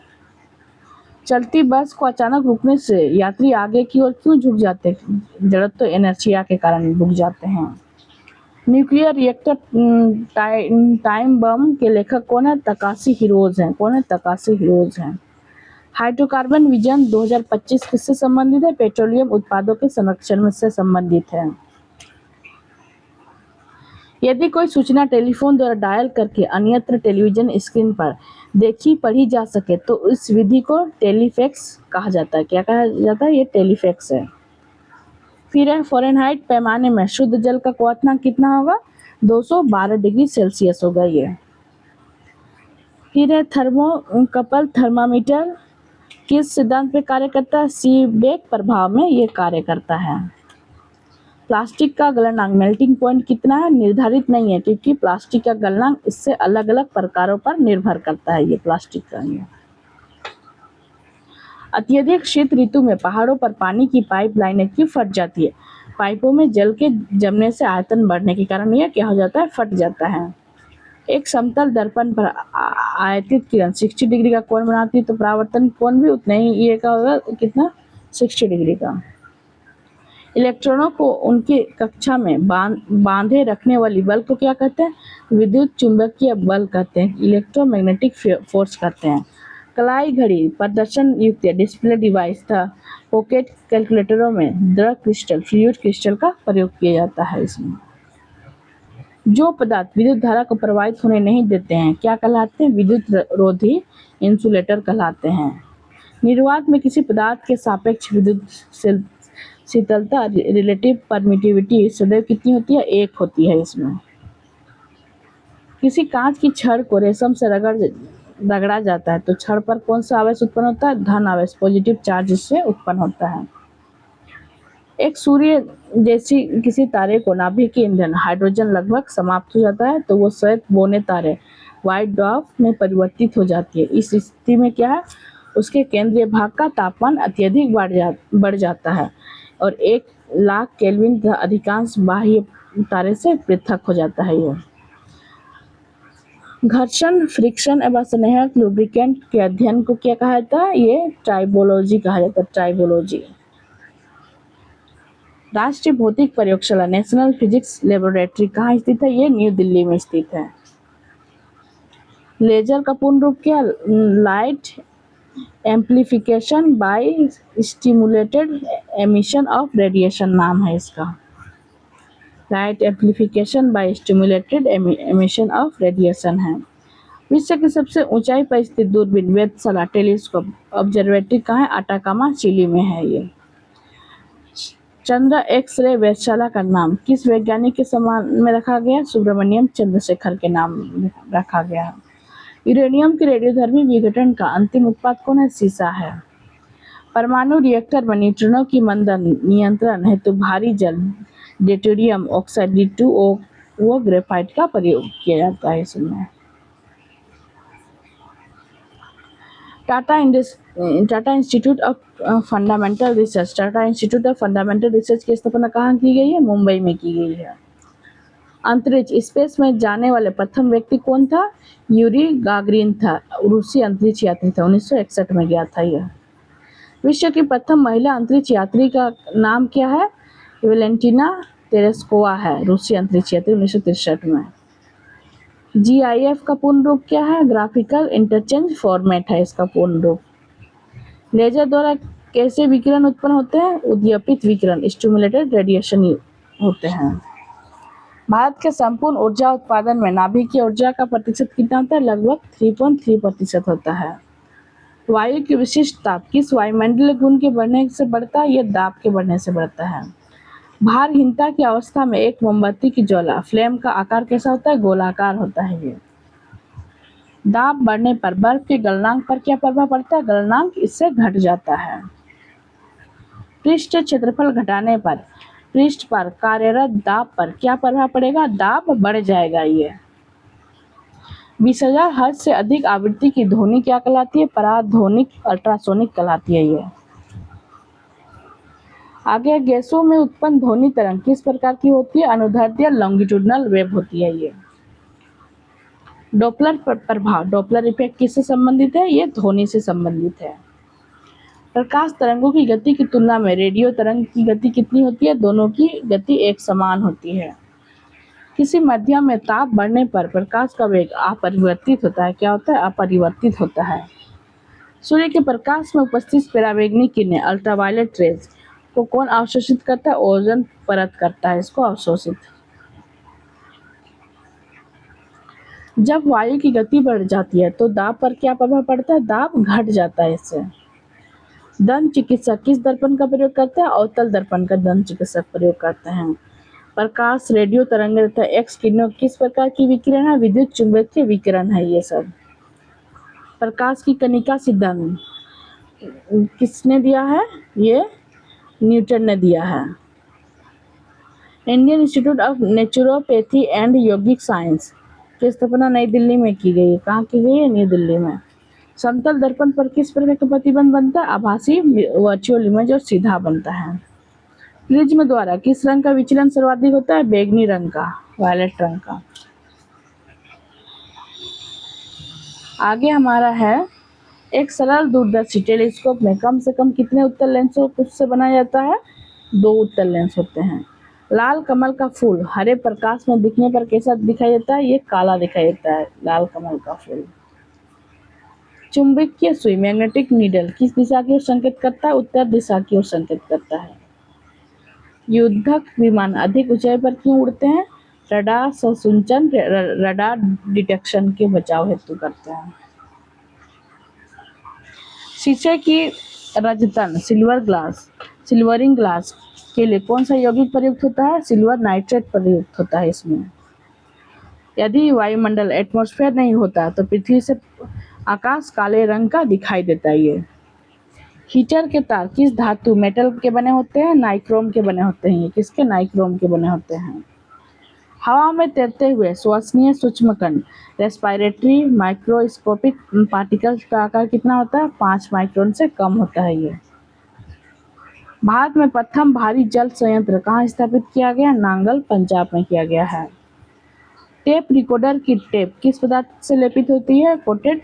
चलती बस को अचानक रुकने से यात्री आगे की ओर क्यों झुक जाते हैं? जड़त्व इनर्शिया के कारण रुक जाते हैं। न्यूक्लियर रिएक्टर टाइम बम के लेखक कौन है? तकाशी हिरोज हैं। कौन है? तकाशी हिरोज हैं। हाइड्रोकार्बन विजन 2025 किससे संबंधित है? पेट्रोलियम उत्पादों के संरक्षण में से संबंधित है। यदि कोई सूचना टेलीफोन द्वारा डायल करके अन्यत्र टेलीविजन स्क्रीन पर देखी पढ़ी जा सके तो इस विधि को टेलीफैक्स कहा जाता है। क्या कहा जाता है? ये टेलीफैक्स है। फिर है फ़ारेनहाइट पैमाने में शुद्ध जल का क्वथनांक कितना होगा? 212 डिग्री सेल्सियस होगा ये। फिर है थर्मोकपल थर्मामीटर किस सिद्धांत पे कार्य करता है? सीबेक प्रभाव में ये कार्य करता है। प्लास्टिक का गलनांक मेल्टिंग पॉइंट कितना है? निर्धारित नहीं है क्योंकि प्लास्टिक का गलनांक इससे अलग अलग प्रकारों पर निर्भर करता है। ये प्लास्टिक का ये अत्यधिक शीत ऋतु में पहाड़ों पर पानी की पाइप लाइनें क्यों फट जाती है? पाइपों में जल के जमने से आयतन बढ़ने के कारण यह क्या हो जाता है? फट जाता है। एक समतल दर्पण पर आयतित किरण 60 डिग्री का कोण बनाती है तो परावर्तन कोण भी उतना ही ये का होगा, कितना? 60 डिग्री का। इलेक्ट्रॉनों को उनकी कक्षा में बांधे रखने वाली बल को क्या कहते हैं? विद्युत चुंबकीय बल कहते हैं, इलेक्ट्रोमैग्नेटिक फोर्स कहते हैं। कलाई घड़ी, प्रदर्शन युक्त डिस्प्ले डिवाइस था पॉकेट कैलकुलेटरों में द्रव क्रिस्टल, फ्लूइड क्रिस्टल का प्रयोग किया जाता है। इसमें जो पदार्थ विद्युत धारा को प्रवाहित होने नहीं देते हैं क्या कहलाते हैं? विद्युत रोधी, इंसुलेटर कहलाते हैं। निर्वात में किसी पदार्थ के सापेक्ष विद्युत शीतलता, रिलेटिव परमिटिविटी सदैव कितनी होती है? 1 होती है। इसमें किसी कांच की छड़ को रेशम से रगड़ा जाता है तो छड़ पर कौन सा आवेश उत्पन्न होता है? धन आवेश, पॉजिटिव चार्ज इससे उत्पन्न होता है। एक सूर्य जैसी किसी तारे को नाभिक के ईंधन हाइड्रोजन लगभग समाप्त हो जाता है तो वो श्वेत बौने तारे व्हाइट ड्वार्फ में परिवर्तित हो जाती है। इस स्थिति में क्या है? उसके केंद्रीय भाग का तापमान अत्यधिक बढ़ जाता है और 1,00,000 केल्विन तक अधिकांश बाह्य तारे से पृथक हो जाता है। यह घर्षण, फ्रिक्शन एवं स्नेहक लुब्रिकेंट के अध्ययन को क्या कहा जाता है? ये ट्राइबोलॉजी कहा जाता है। ट्राइबोलॉजी। राष्ट्रीय भौतिक प्रयोगशाला नेशनल फिजिक्स लेबोरेटरी कहाँ स्थित है? ये न्यू दिल्ली में स्थित है। लेजर का पूर्ण रूप क्या? Light amplification by stimulated emission of radiation नाम है इसका। Light amplification by stimulated emission of radiation है। विश्व की सबसे ऊंचाई पर स्थित दूरबीन वेधशाला टेलीस्कोप ऑब्जर्वेटरी कहाँ है? अटाकामा, चिली में है ये। चंद्र एक्स-रे वेधशाला का नाम किस वैज्ञानिक के सम्मान में रखा गया? सुब्रमण्यम चंद्रशेखर के नाम रखा गया है। यूरेनियम के रेडियोधर्मी विघटन का अंतिम उत्पाद कौन है? सीसा है। परमाणु रिएक्टर में न्यूट्रॉनों की मंदन नियंत्रण हेतु भारी जल ड्यूटेरियम ऑक्साइड D2O वो ग्रेफाइट का प्रयोग किया जाता है इसमें। Tata institute of fundamental research की स्थापना कहाँ की गई है? मुंबई में की गई है। अंतरिक्ष स्पेस में जाने वाले प्रथम व्यक्ति कौन था? यूरी गागरिन था, रूसी अंतरिक्ष यात्री था, 1961 में गया था यह। विश्व की प्रथम महिला अंतरिक्ष यात्री का नाम क्या है? वेलेंटिना तेरेस्कोवा है, रूसी अंतरिक्ष यात्री, 1963 में। GIF का पूर्ण रूप क्या है? ग्राफिकल इंटरचेंज फॉर्मेट है इसका पूर्ण रूप। लेजर द्वारा कैसे विकिरण उत्पन्न होते हैं? उद्दीपित विकिरण, स्टिमुलेटेड रेडिएशन होते हैं। भारत के संपूर्ण ऊर्जा उत्पादन में नाभिकीय ऊर्जा का प्रतिशत कितना होता है? लगभग 3.3% होता है। वायु की विशिष्ट ताप किस वायुमंडलीय गुण के बढ़ने से बढ़ता है? यह दाब के बढ़ने से बढ़ता है। भारहीनता की अवस्था में एक मोमबत्ती की ज्वाला फ्लेम का आकार कैसा होता है? गोलाकार होता है ये। दाब बढ़ने पर बर्फ के गलनांक पर क्या प्रभाव पड़ता है? गलनांक इससे घट जाता है। पृष्ठ क्षेत्रफल घटाने पर पृष्ठ पर कार्यरत दाब पर क्या प्रभाव पड़ेगा? दाब बढ़ जाएगा ये। 20,000 हर्ट्ज से अधिक आवृत्ति की ध्वनि क्या कहलाती है? पराध्वनिक अल्ट्रासोनिक कहलाती है ये। आगे गैसों में उत्पन्न ध्वनि तरंग किस प्रकार की होती है? अनुदैर्ध्य लॉन्गिट्यूडनल वेव होती है ये। डॉपलर प्रभाव, डॉपलर इफेक्ट किससे संबंधित है? ये ध्वनि से संबंधित है। प्रकाश तरंगों की गति की तुलना में रेडियो तरंग की गति कितनी होती है? दोनों की गति एक समान होती है। किसी माध्यम में ताप बढ़ने पर प्रकाश का वेग अपरिवर्तित होता है। क्या होता है? अपरिवर्तित होता है। सूर्य के प्रकाश में उपस्थित पराबैंगनी किरणें अल्ट्रावायलेट रेज को कौन अवशोषित करता है? ओजोन परत करता है इसको अवशोषित। जब वायु की गति बढ़ जाती है तो दाब पर क्या प्रभाव पड़ता है? दाब घट जाता है इससे। दंत चिकित्सक किस दर्पण का प्रयोग करते हैं? अवतल दर्पण का दंत चिकित्सक प्रयोग करते हैं। प्रकाश, रेडियो तरंग तथा एक्स किरणों किस प्रकार की विकिरण है? विद्युत चुंबकीय विकिरण है ये सब। प्रकाश की कणिका सिद्धांत किसने दिया है? ये न्यूटन ने दिया है। Indian institute of naturopathy and yogic science की स्थापना नई दिल्ली में की गई है। कहाँ की गई है? नई दिल्ली में। समतल दर्पण पर किस प्रकार का प्रतिबिंब बनता है? आभासी, वर्चुअल इमेज और सीधा बनता है। प्रिज्म द्वारा किस रंग का विचलन सर्वाधिक होता है? बैंगनी रंग का, वायलेट रंग का। आगे हमारा है एक सरल दूरदर्शी टेलीस्कोप में कम से कम कितने उत्तल लेंसों से बनाया जाता है? 2 उत्तल लेंस होते हैं। लाल कमल का फूल हरे प्रकाश में दिखने पर कैसा दिखाई देता है? ये काला दिखाई देता है लाल कमल का फूल। चुंबकीय सुई मैग्नेटिक नीडल किस दिशा की ओर संकेत करता है? उत्तर दिशा की ओर संकेत करता है। युद्धक विमान अधिक ऊंचाई पर क्यों उड़ते हैं? रडार संसूचन, रडार डिटेक्शन के बचाव हेतु करते हैं। शीशे की रजतन सिल्वरिंग ग्लास के लिए कौन सा यौगिक प्रयुक्त होता है? सिल्वर नाइट्रेट प्रयुक्त होता है इसमें। यदि वायुमंडल एटमॉस्फेयर नहीं होता तो पृथ्वी से आकाश काले रंग का दिखाई देता है ये। हीटर के तार किस धातु मेटल के बने होते हैं? नाइक्रोम के बने होते हैं। किसके? नाइक्रोम के बने होते हैं। हवा में तैरते हुए श्वसनीय सूक्ष्मकण रेस्पिरेटरी माइक्रोस्कोपिक पार्टिकल्स का आकार कितना होता है? 5 माइक्रोन से कम होता है ये। भारत में प्रथम भारी जल संयंत्र कहाँ स्थापित किया गया? नांगल, पंजाब में किया गया है। टेप रिकॉर्डर की टेप किस पदार्थ से लेपित होती है? कोटेड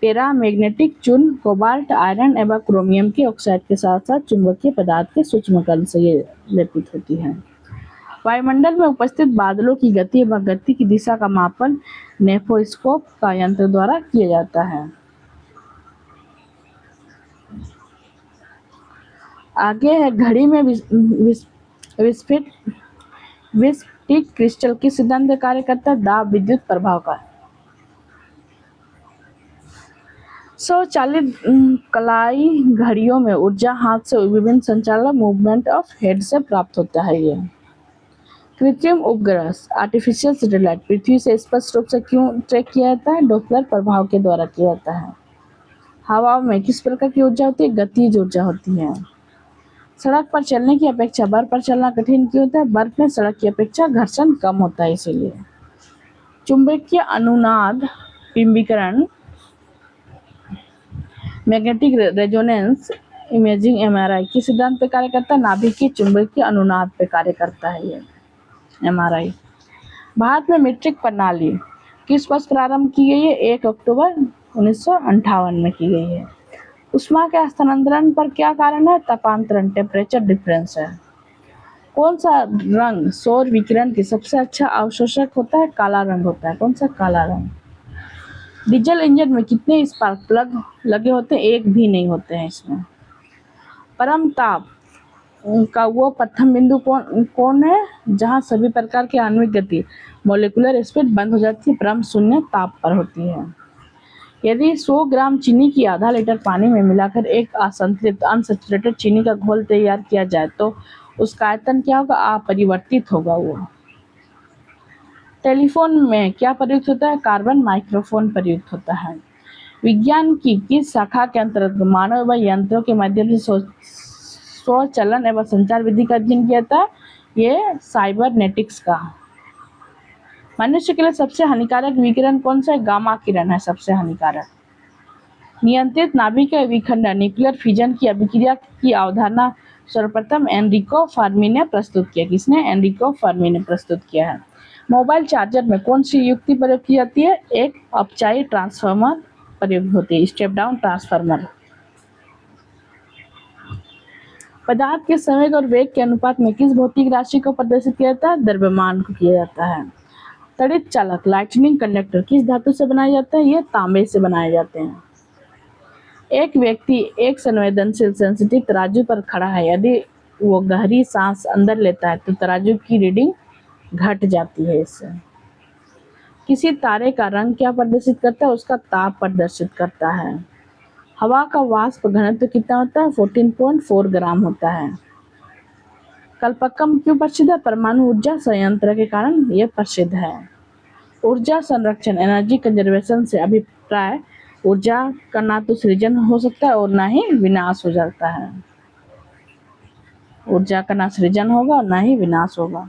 पैरामैग्नेटिक चूर्ण, कोबाल्ट, आयरन एवं क्रोमियम के ऑक्साइड के साथ साथ चुंबकीय पदार्थ के सूक्ष्मकण से ये लेपित होती है। वायुमंडल में उपस्थित बादलों की गति एवं गति की दिशा का मापन नेफोस्कोप का यंत्र द्वारा किया जाता है। आगे है घड़ी में विस्फटिक क्रिस्टल किस सिद्धांत का कार्य करता है? दाब विद्युत प्रभाव का। स्वचालित कलाई घड़ियों में ऊर्जा हाथ से विभिन्न संचालन मूवमेंट ऑफ हेड से प्राप्त होता है ये। कृत्रिम उपग्रह आर्टिफिशियल सैटेलाइट पृथ्वी से स्पष्ट रूप से क्यों ट्रैक किया जाता है? डॉपलर प्रभाव के द्वारा किया जाता है। हवा में किस प्रकार की ऊर्जा होती है? गतिज ऊर्जा होती है। सड़क पर चलने की अपेक्षा बर्फ पर चलना कठिन क्यों होता है? बर्फ में सड़क की अपेक्षा घर्षण कम होता है इसीलिए। चुंबकीय अनुनाद बिंबीकरण मैग्नेटिक रेजोनेंस इमेजिंग एमआरआई किस सिद्धांत पे कार्य करता है? नाभिकीय चुंबकीय अनुनाद पे कार्य करता है ये एमआरआई। भारत में मीट्रिक प्रणाली किस वर्ष प्रारंभ की गई है? 1 अक्टूबर 1958 में की गई है। ऊष्मा के हस्तांतरण पर क्या कारण है? तापांतरण, टेम्परेचर डिफरेंस है। कौन सा रंग सौर विकिरण की सबसे अच्छा अवशोषक होता है? काला रंग होता है। कौन सा? काला रंग। डीजल इंजन में कितने स्पार्क प्लग लगे होते हैं? एक भी नहीं होते हैं इसमें। परम ताप का वो प्रथम बिंदु कौन है जहां सभी प्रकार की आणविक गति मॉलिक्यूलर स्पीड बंद हो जाती है? परम शून्य ताप पर होती है। यदि 100 ग्राम चीनी की आधा लीटर पानी में मिलाकर एक असंतृप्त अनसैचुरेटेड चीनी का घोल तैयार किया जाए तो उसका आयतन क्या होगा? अपरिवर्तित होगा वो। टेलीफोन में क्या प्रयुक्त होता है? कार्बन माइक्रोफोन प्रयुक्त होता है। विज्ञान की किस शाखा के अंतर्गत मानव व यंत्रों के माध्यम से स्वचलन एवं संचार विधि का अध्ययन किया था? ये साइबरनेटिक्स का। मनुष्य के लिए सबसे हानिकारक विकिरण कौन सा है? गामा किरण है सबसे हानिकारक। नियंत्रित नाभिक विखंडन न्यूक्लियर फिजन की अभिक्रिया की अवधारणा सर्वप्रथम एनरिको फर्मी ने प्रस्तुत किया। किसने? एनरिको फर्मी ने प्रस्तुत किया है। मोबाइल चार्जर में कौन सी युक्ति प्रयोग की जाती है? एक अपचायी ट्रांसफार्मर प्रयोग होती है, स्टेप डाउन ट्रांसफार्मर। पदार्थ के संवेग और वेग के अनुपात में किस भौतिक राशि को प्रदर्शित किया जाता है? द्रव्यमान को किया जाता है। तड़ित चालक लाइटनिंग कंडक्टर किस धातु से बनाए जाते हैं? ये तांबे से बनाए जाते हैं। एक व्यक्ति एक संवेदनशील सेंसिटिव तराजू पर खड़ा है। यदि वो गहरी सांस अंदर लेता है तो तराजू की रीडिंग घट जाती है इससे। किसी तारे का रंग क्या प्रदर्शित करता है? उसका ताप प्रदर्शित करता है। हवा का वाष्प घनत्व कितना होता है? 14.4 ग्राम होता है। कल्पक्कम क्यों प्रसिद्ध है? परमाणु ऊर्जा संयंत्र के कारण यह प्रसिद्ध है। ऊर्जा संरक्षण एनर्जी कंजर्वेशन से अभिप्राय ऊर्जा का ना तो सृजन हो सकता है और ना ही विनाश हो जाता है। ऊर्जा का ना सृजन होगा और ना ही विनाश होगा।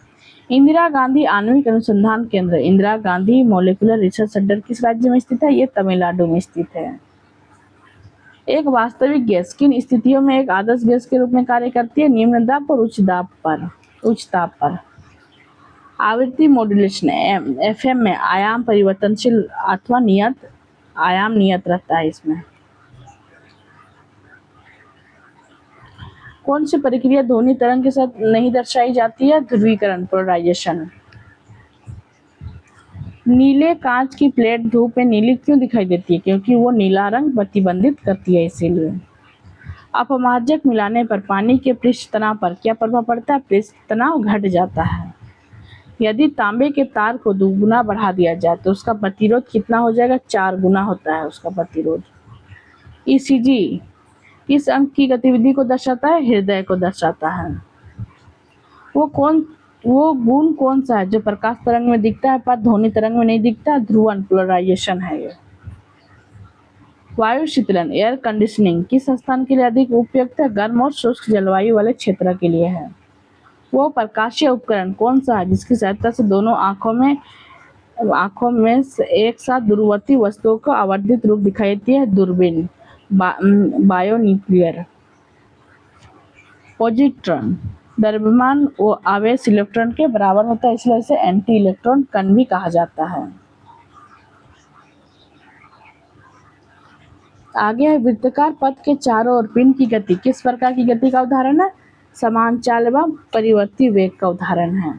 इंदिरा गांधी आणविक अनुसंधान केंद्र Indira Gandhi molecular research centre किस राज्य में स्थित है? ये तमिलनाडु में स्थित है। एक वास्तविक गैस किन स्थितियों में एक आदर्श गैस के रूप में कार्य करती है? निम्न दाब और उच्च ताप पर। आवृत्ति मॉड्यूलेशन एफएम में आयाम परिवर्तनशील अथवा आयाम नियत रहता है इसमें। कौन सी प्रक्रिया ध्वनि तरंग के साथ नहीं दर्शाई जाती है? ध्रुवीकरण, पोलराइजेशन। नीले कांच की प्लेट धूप में नीली क्यों दिखाई देती है? क्योंकि वो नीला रंग प्रतिबंधित करती है इसीलिए। अपमार्जक मिलाने पर पानी के पृष्ठ तनाव पर क्या प्रभाव पड़ता है? पृष्ठ तनाव घट जाता है। यदि तांबे के तार को 2 गुना बढ़ा दिया जाए तो उसका प्रतिरोध कितना हो जाएगा? 4 गुना होता है उसका प्रतिरोध। ईसीजी किस अंग की गतिविधि को दर्शाता है? हृदय को दर्शाता है। वो गुण कौन सा है जो प्रकाश तरंग में दिखता है पर ध्वनि तरंग में नहीं दिखता? ध्रुवन, पोलराइजेशन है ये। वायु शीतलन एयर कंडीशनिंग किस स्थान के लिए अधिक उपयुक्त है? गर्म और शुष्क जलवायु वाले क्षेत्र के लिए है। वो प्रकाशीय उपकरण कौन सा है जिसकी सहायता से दोनों आंखों में एक साथ दूरवर्ती वस्तुओं को आवर्धित रूप दिखाई देती है? दूरबीन। बायोन्यूक्लियर। पॉजिट्रॉन द्रव्यमान वो आवेश इलेक्ट्रॉन के बराबर होता है, इसलिए इसे एंटी इलेक्ट्रॉन कण भी कहा जाता है। आगे है वृत्ताकार पथ के चारों ओर पिंड की गति किस प्रकार की गति का उदाहरण है? समान चाल एवं परिवर्ती वेग का उदाहरण है।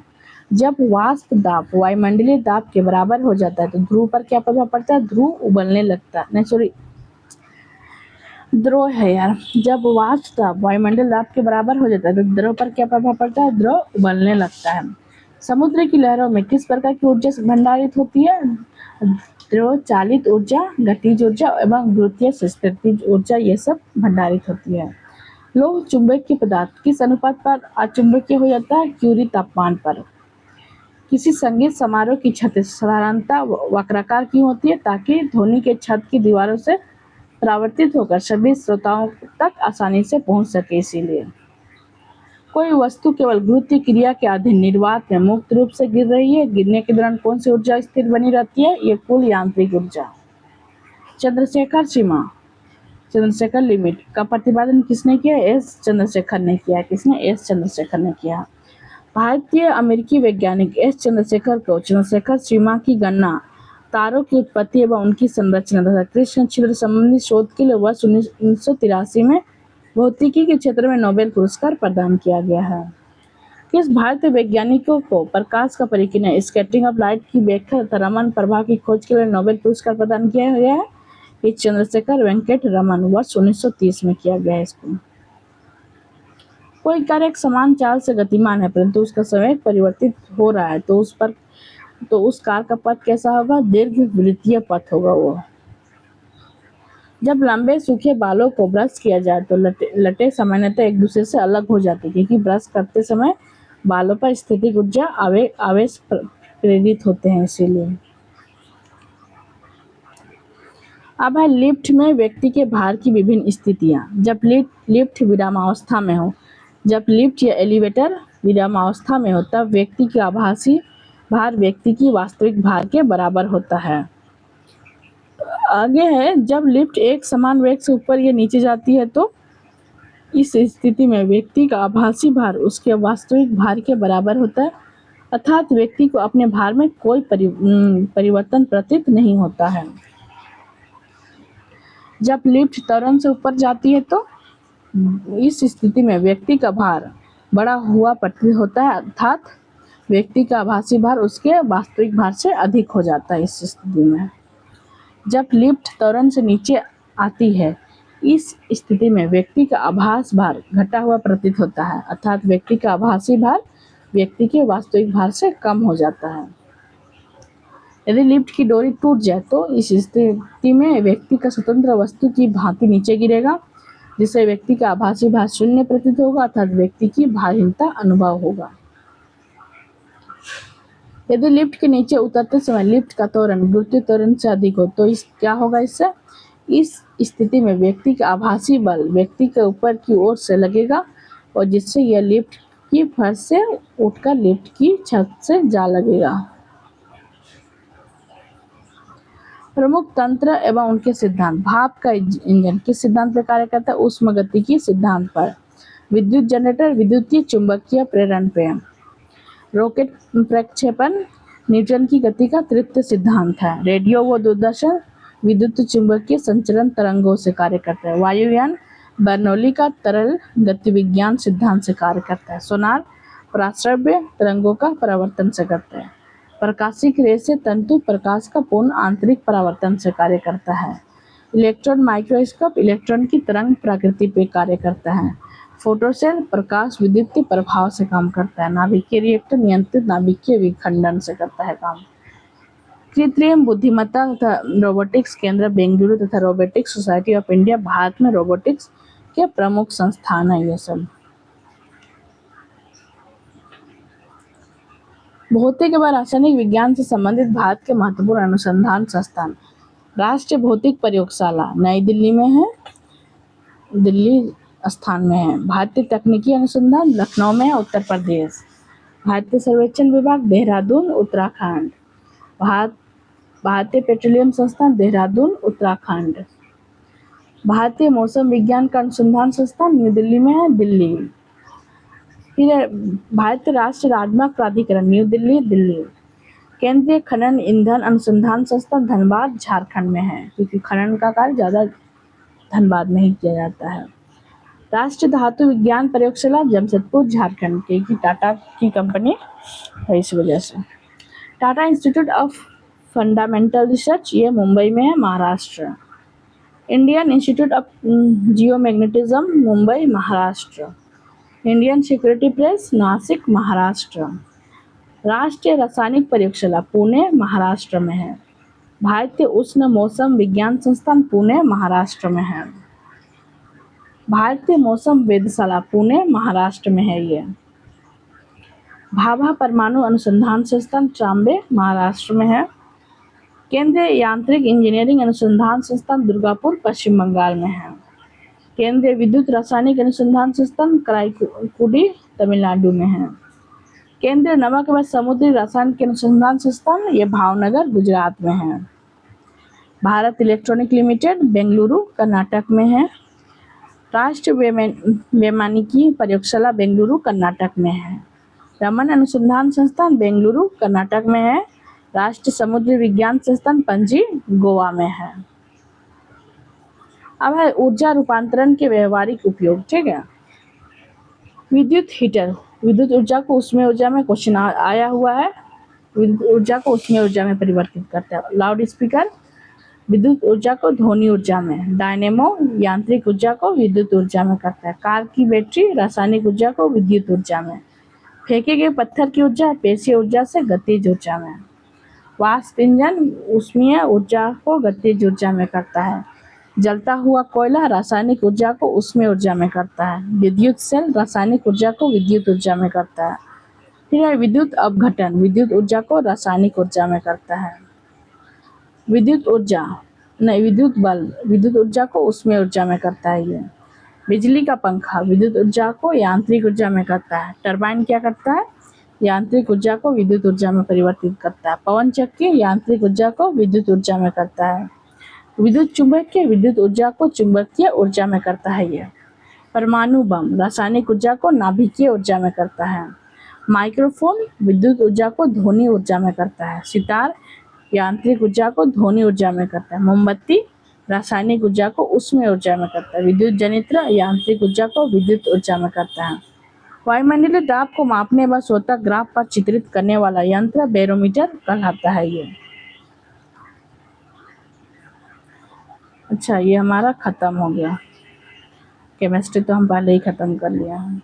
जब वाष्प दाब वायुमंडलीय दाब के बराबर हो जाता है तो ध्रुव पर क्या प्रभाव पड़ता है? ध्रुव उबलने लगता है। द्रव है यार। जब वाष्प दाब वायुमंडल दाब के बराबर हो जाता है तो द्रव पर क्या प्रभाव पड़ता है? द्रव उबलने लगता है। समुद्र की लहरों में किस प्रकार की ऊर्जा भंडारित होती है? द्रव चालित ऊर्जा, गतिज ऊर्जा एवं गुरुत्वीय स्थितिज ऊर्जा, ये सब भंडारित होती है। लोह चुंबकीय पदार्थ किस अनुपात पर अचुंबकीय हो जाता है? क्यूरी तापमान पर। किसी संगीत समारोह की छत साधारणतः वक्राकार क्यों होती है? ताकि ध्वनि के छत की दीवारों से परावर्तित होकर सभी श्रोताओं तक आसानी से पहुंच सके। इसीलिए कोई वस्तु केवल गुरुत्व क्रिया के अधीन निर्वात में मुक्त रूप से गिर रही है। गिरने के दौरान कौन सी ऊर्जा स्थिर बनी रहती है? ये कुल यांत्रिक ऊर्जा। चंद्रशेखर सीमा, चंद्रशेखर लिमिट का प्रतिपादन किसने किया? एस चंद्रशेखर ने किया। किसने? एस चंद्रशेखर ने किया। भारतीय अमेरिकी वैज्ञानिक एस चंद्रशेखर को चंद्रशेखर सीमा की गणना, तारों की उत्पत्ति एवं उनकी संरचना तथा कृष्ण छिद्र संबंधी शोध के लिए वर्ष 1983 में भौतिकी के क्षेत्र में नोबेल पुरस्कार प्रदान किया गया है। किस भारतीय वैज्ञानिकों को प्रकाश का परिकीर्णन, स्कैटरिंग ऑफ लाइट की व्याख्या तथा रमन प्रभाव की खोज के लिए नोबेल पुरस्कार प्रदान किया गया है? ये चंद्रशेखर वेंकट रमन, वर्ष 1930 में किया गया है इसको। कोई कार्य एक समान चाल से गतिमान है परंतु उसका संवेग परिवर्तित हो रहा है तो उस कार का पथ कैसा होगा? दीर्घवृत्तीय पथ होगा वो। जब लंबे सूखे बालों को ब्रश किया जाए तो लटे सामान्यतः एक दूसरे से अलग हो जाते हैं क्योंकि ब्रश करते समय बालों पर स्थितिक ऊर्जा आवेश प्रेरित होते हैं। इसीलिए अब है लिफ्ट में व्यक्ति के भार की विभिन्न स्थितियां। जब लिफ्ट विरामावस्था में हो, जब लिफ्ट या एलिवेटर विरामावस्था में हो तब व्यक्ति का आभासी भार व्यक्ति की वास्तविक भार के बराबर होता है। आगे है, जब लिफ्ट एक समान वेग से ऊपर या नीचे जाती है तो इस स्थिति में व्यक्ति का आभासी भार उसके वास्तविक भार के बराबर होता है, अर्थात व्यक्ति को अपने भार में कोई परिवर्तन प्रतीत नहीं होता है। जब लिफ्ट त्वरण से ऊपर जाती है तो इस स्थिति में व्यक्ति का भार बड़ा हुआ प्रतीत होता है, अर्थात व्यक्ति का आभासी भार उसके वास्तविक भार से अधिक हो जाता है। इस स्थिति में जब लिफ्ट त्वरण से नीचे आती है, इस स्थिति में व्यक्ति का आभास भार घटा हुआ प्रतीत होता है, अर्थात व्यक्ति का आभासी भार व्यक्ति के वास्तविक भार से कम हो जाता है। यदि लिफ्ट की डोरी टूट जाए तो इस स्थिति में व्यक्ति का स्वतंत्र वस्तु की भांति नीचे गिरेगा, जिससे व्यक्ति का आभासी भार शून्य प्रतीत होगा, अर्थात व्यक्ति की भारहीनता अनुभव होगा। यदि लिफ्ट के नीचे उतरते समय लिफ्ट का त्वरण गुरुत्वीय त्वरण से अधिक हो तो क्या होगा? इससे इस स्थिति में व्यक्ति का आभासी बल व्यक्ति के ऊपर की ओर से लगेगा और जिससे यह लिफ्ट की फर्श से उठकर लिफ्ट की छत से जा लगेगा। प्रमुख तंत्र एवं उनके सिद्धांत। भाप का इंजन किस सिद्धांत पर कार्य करता है? ऊष्मागतिकी सिद्धांत पर। विद्युत जनरेटर विद्युतीय चुंबकीय प्रेरण पे। रॉकेट प्रक्षेपण न्यूटन की गति का तृतीय सिद्धांत है। रेडियो व दूरदर्शन विद्युत चुंबकीय संचरण तरंगों से कार्य करता है। वायुयान बर्नौली का तरल गतिविज्ञान सिद्धांत से कार्य करता है। सोनार पराश्रव्य तरंगों का परावर्तन से करता है। प्रकाशिक रे से तंतु प्रकाश का पूर्ण आंतरिक परावर्तन से कार्य करता है। इलेक्ट्रॉन माइक्रोस्कोप इलेक्ट्रॉन की तरंग प्रकृति पे कार्य करता है। फोटोसेल प्रकाश विद्युतीय प्रभाव से काम करता है। नाभिकीय रिएक्टर नियंत्रित नाभिकीय विखंडन से करता है काम। कृत्रिम बुद्धिमत्ता तथा रोबोटिक्स केंद्र बेंगलुरु तथा robotics society of India Bharat में रोबोटिक्स के प्रमुख संस्थान है। ये सब भौतिक एवं रासायनिक विज्ञान से संबंधित भारत के महत्वपूर्ण अनुसंधान संस्थान। राष्ट्रीय भौतिक प्रयोगशाला नई दिल्ली में है, दिल्ली स्थान में है। भारतीय तकनीकी अनुसंधान लखनऊ में है, उत्तर प्रदेश। भारतीय सर्वेक्षण विभाग देहरादून उत्तराखंड। भारतीय पेट्रोलियम संस्थान देहरादून उत्तराखंड। भारतीय मौसम विज्ञान का अनुसंधान संस्थान न्यू दिल्ली में है, दिल्ली। फिर भारतीय राष्ट्रीय राजमार्ग प्राधिकरण न्यू दिल्ली, दिल्ली। केंद्रीय खनन ईंधन अनुसंधान संस्थान धनबाद झारखंड में है, क्योंकि खनन का कार्य ज़्यादा धनबाद में ही किया जाता है। राष्ट्रीय धातु विज्ञान प्रयोगशाला जमशेदपुर झारखंड की टाटा की कंपनी है, इस वजह से। Tata institute of fundamental research ये मुंबई में है, Maharashtra. Indian institute of geomagnetism Mumbai, Maharashtra. Indian security press Nashik, Maharashtra. राष्ट्रीय रासायनिक प्रयोगशाला पुणे, महाराष्ट्र में है। भारतीय उष्ण मौसम विज्ञान संस्थान पुणे, महाराष्ट्र में है। भारतीय मौसम वेधशाला पुणे, महाराष्ट्र में है। ये भाभा परमाणु अनुसंधान संस्थान ट्राम्बे, महाराष्ट्र में है। केंद्रीय यांत्रिक इंजीनियरिंग अनुसंधान संस्थान दुर्गापुर पश्चिम बंगाल में है। केंद्रीय विद्युत रासायनिक अनुसंधान संस्थान कराईकुडी तमिलनाडु में है। केंद्रीय नमक व समुद्री रासायनिक अनुसंधान संस्थान ये भावनगर गुजरात में है। भारत इलेक्ट्रॉनिक लिमिटेड बेंगलुरु कर्नाटक में है। राष्ट्रीय वैमानिकी प्रयोगशाला बेंगलुरु कर्नाटक में है। रमन अनुसंधान संस्थान बेंगलुरु कर्नाटक में है। राष्ट्रीय समुद्री विज्ञान संस्थान पणजी गोवा में है। अब है ऊर्जा रूपांतरण के व्यवहारिक उपयोग, ठीक है। विद्युत हीटर, विद्युत ऊर्जा को उष्मीय ऊर्जा में क्वेश्चन आया हुआ है। विद्युत ऊर्जा को उष्मीय ऊर्जा में परिवर्तित करता है। लाउड स्पीकर विद्युत ऊर्जा को ध्वनि ऊर्जा में, डायनेमो यांत्रिक ऊर्जा को विद्युत ऊर्जा में करता है। कार की बैटरी रासायनिक ऊर्जा को विद्युत ऊर्जा में, फेंके गए पत्थर की ऊर्जा पेशीय ऊर्जा से गतिज ऊर्जा में। वाष्प इंजन उष्मीय ऊर्जा को गतिज ऊर्जा में करता है। जलता हुआ कोयला रासायनिक ऊर्जा को उष्मीय ऊर्जा में करता है। विद्युत सेल रासायनिक ऊर्जा को विद्युत ऊर्जा में करता है। फिर है विद्युत अपघटन, विद्युत ऊर्जा को रासायनिक ऊर्जा में करता है। विद्युत बल्ब विद्युत ऊर्जा को उष्मीय ऊर्जा में करता है। ये बिजली का पंखा विद्युत ऊर्जा को यांत्रिक ऊर्जा में करता है। टरबाइन क्या करता है? यांत्रिक ऊर्जा को विद्युत ऊर्जा में परिवर्तित करता है। पवन चक्की यांत्रिक ऊर्जा को विद्युत ऊर्जा में करता है। विद्युत चुंबकीय विद्युत ऊर्जा को चुंबकीय ऊर्जा में करता है। ये परमाणु बम रासायनिक ऊर्जा को नाभिकीय ऊर्जा में करता है। माइक्रोफोन विद्युत ऊर्जा को ध्वनि ऊर्जा में करता है। सितार यांत्रिक ऊर्जा को ध्वनि ऊर्जा में करता है। मोमबत्ती रासायनिक ऊर्जा को उष्मीय ऊर्जा में करता है। विद्युत जनित्र यांत्रिक ऊर्जा को विद्युत ऊर्जा में करता है। वायुमंडलीय दाब को मापने व स्वतः ग्राफ पर चित्रित करने वाला यंत्र बैरोमीटर कहलाता है। ये अच्छा, ये हमारा खत्म हो गया। केमिस्ट्री तो हम पहले ही खत्म कर लिया है।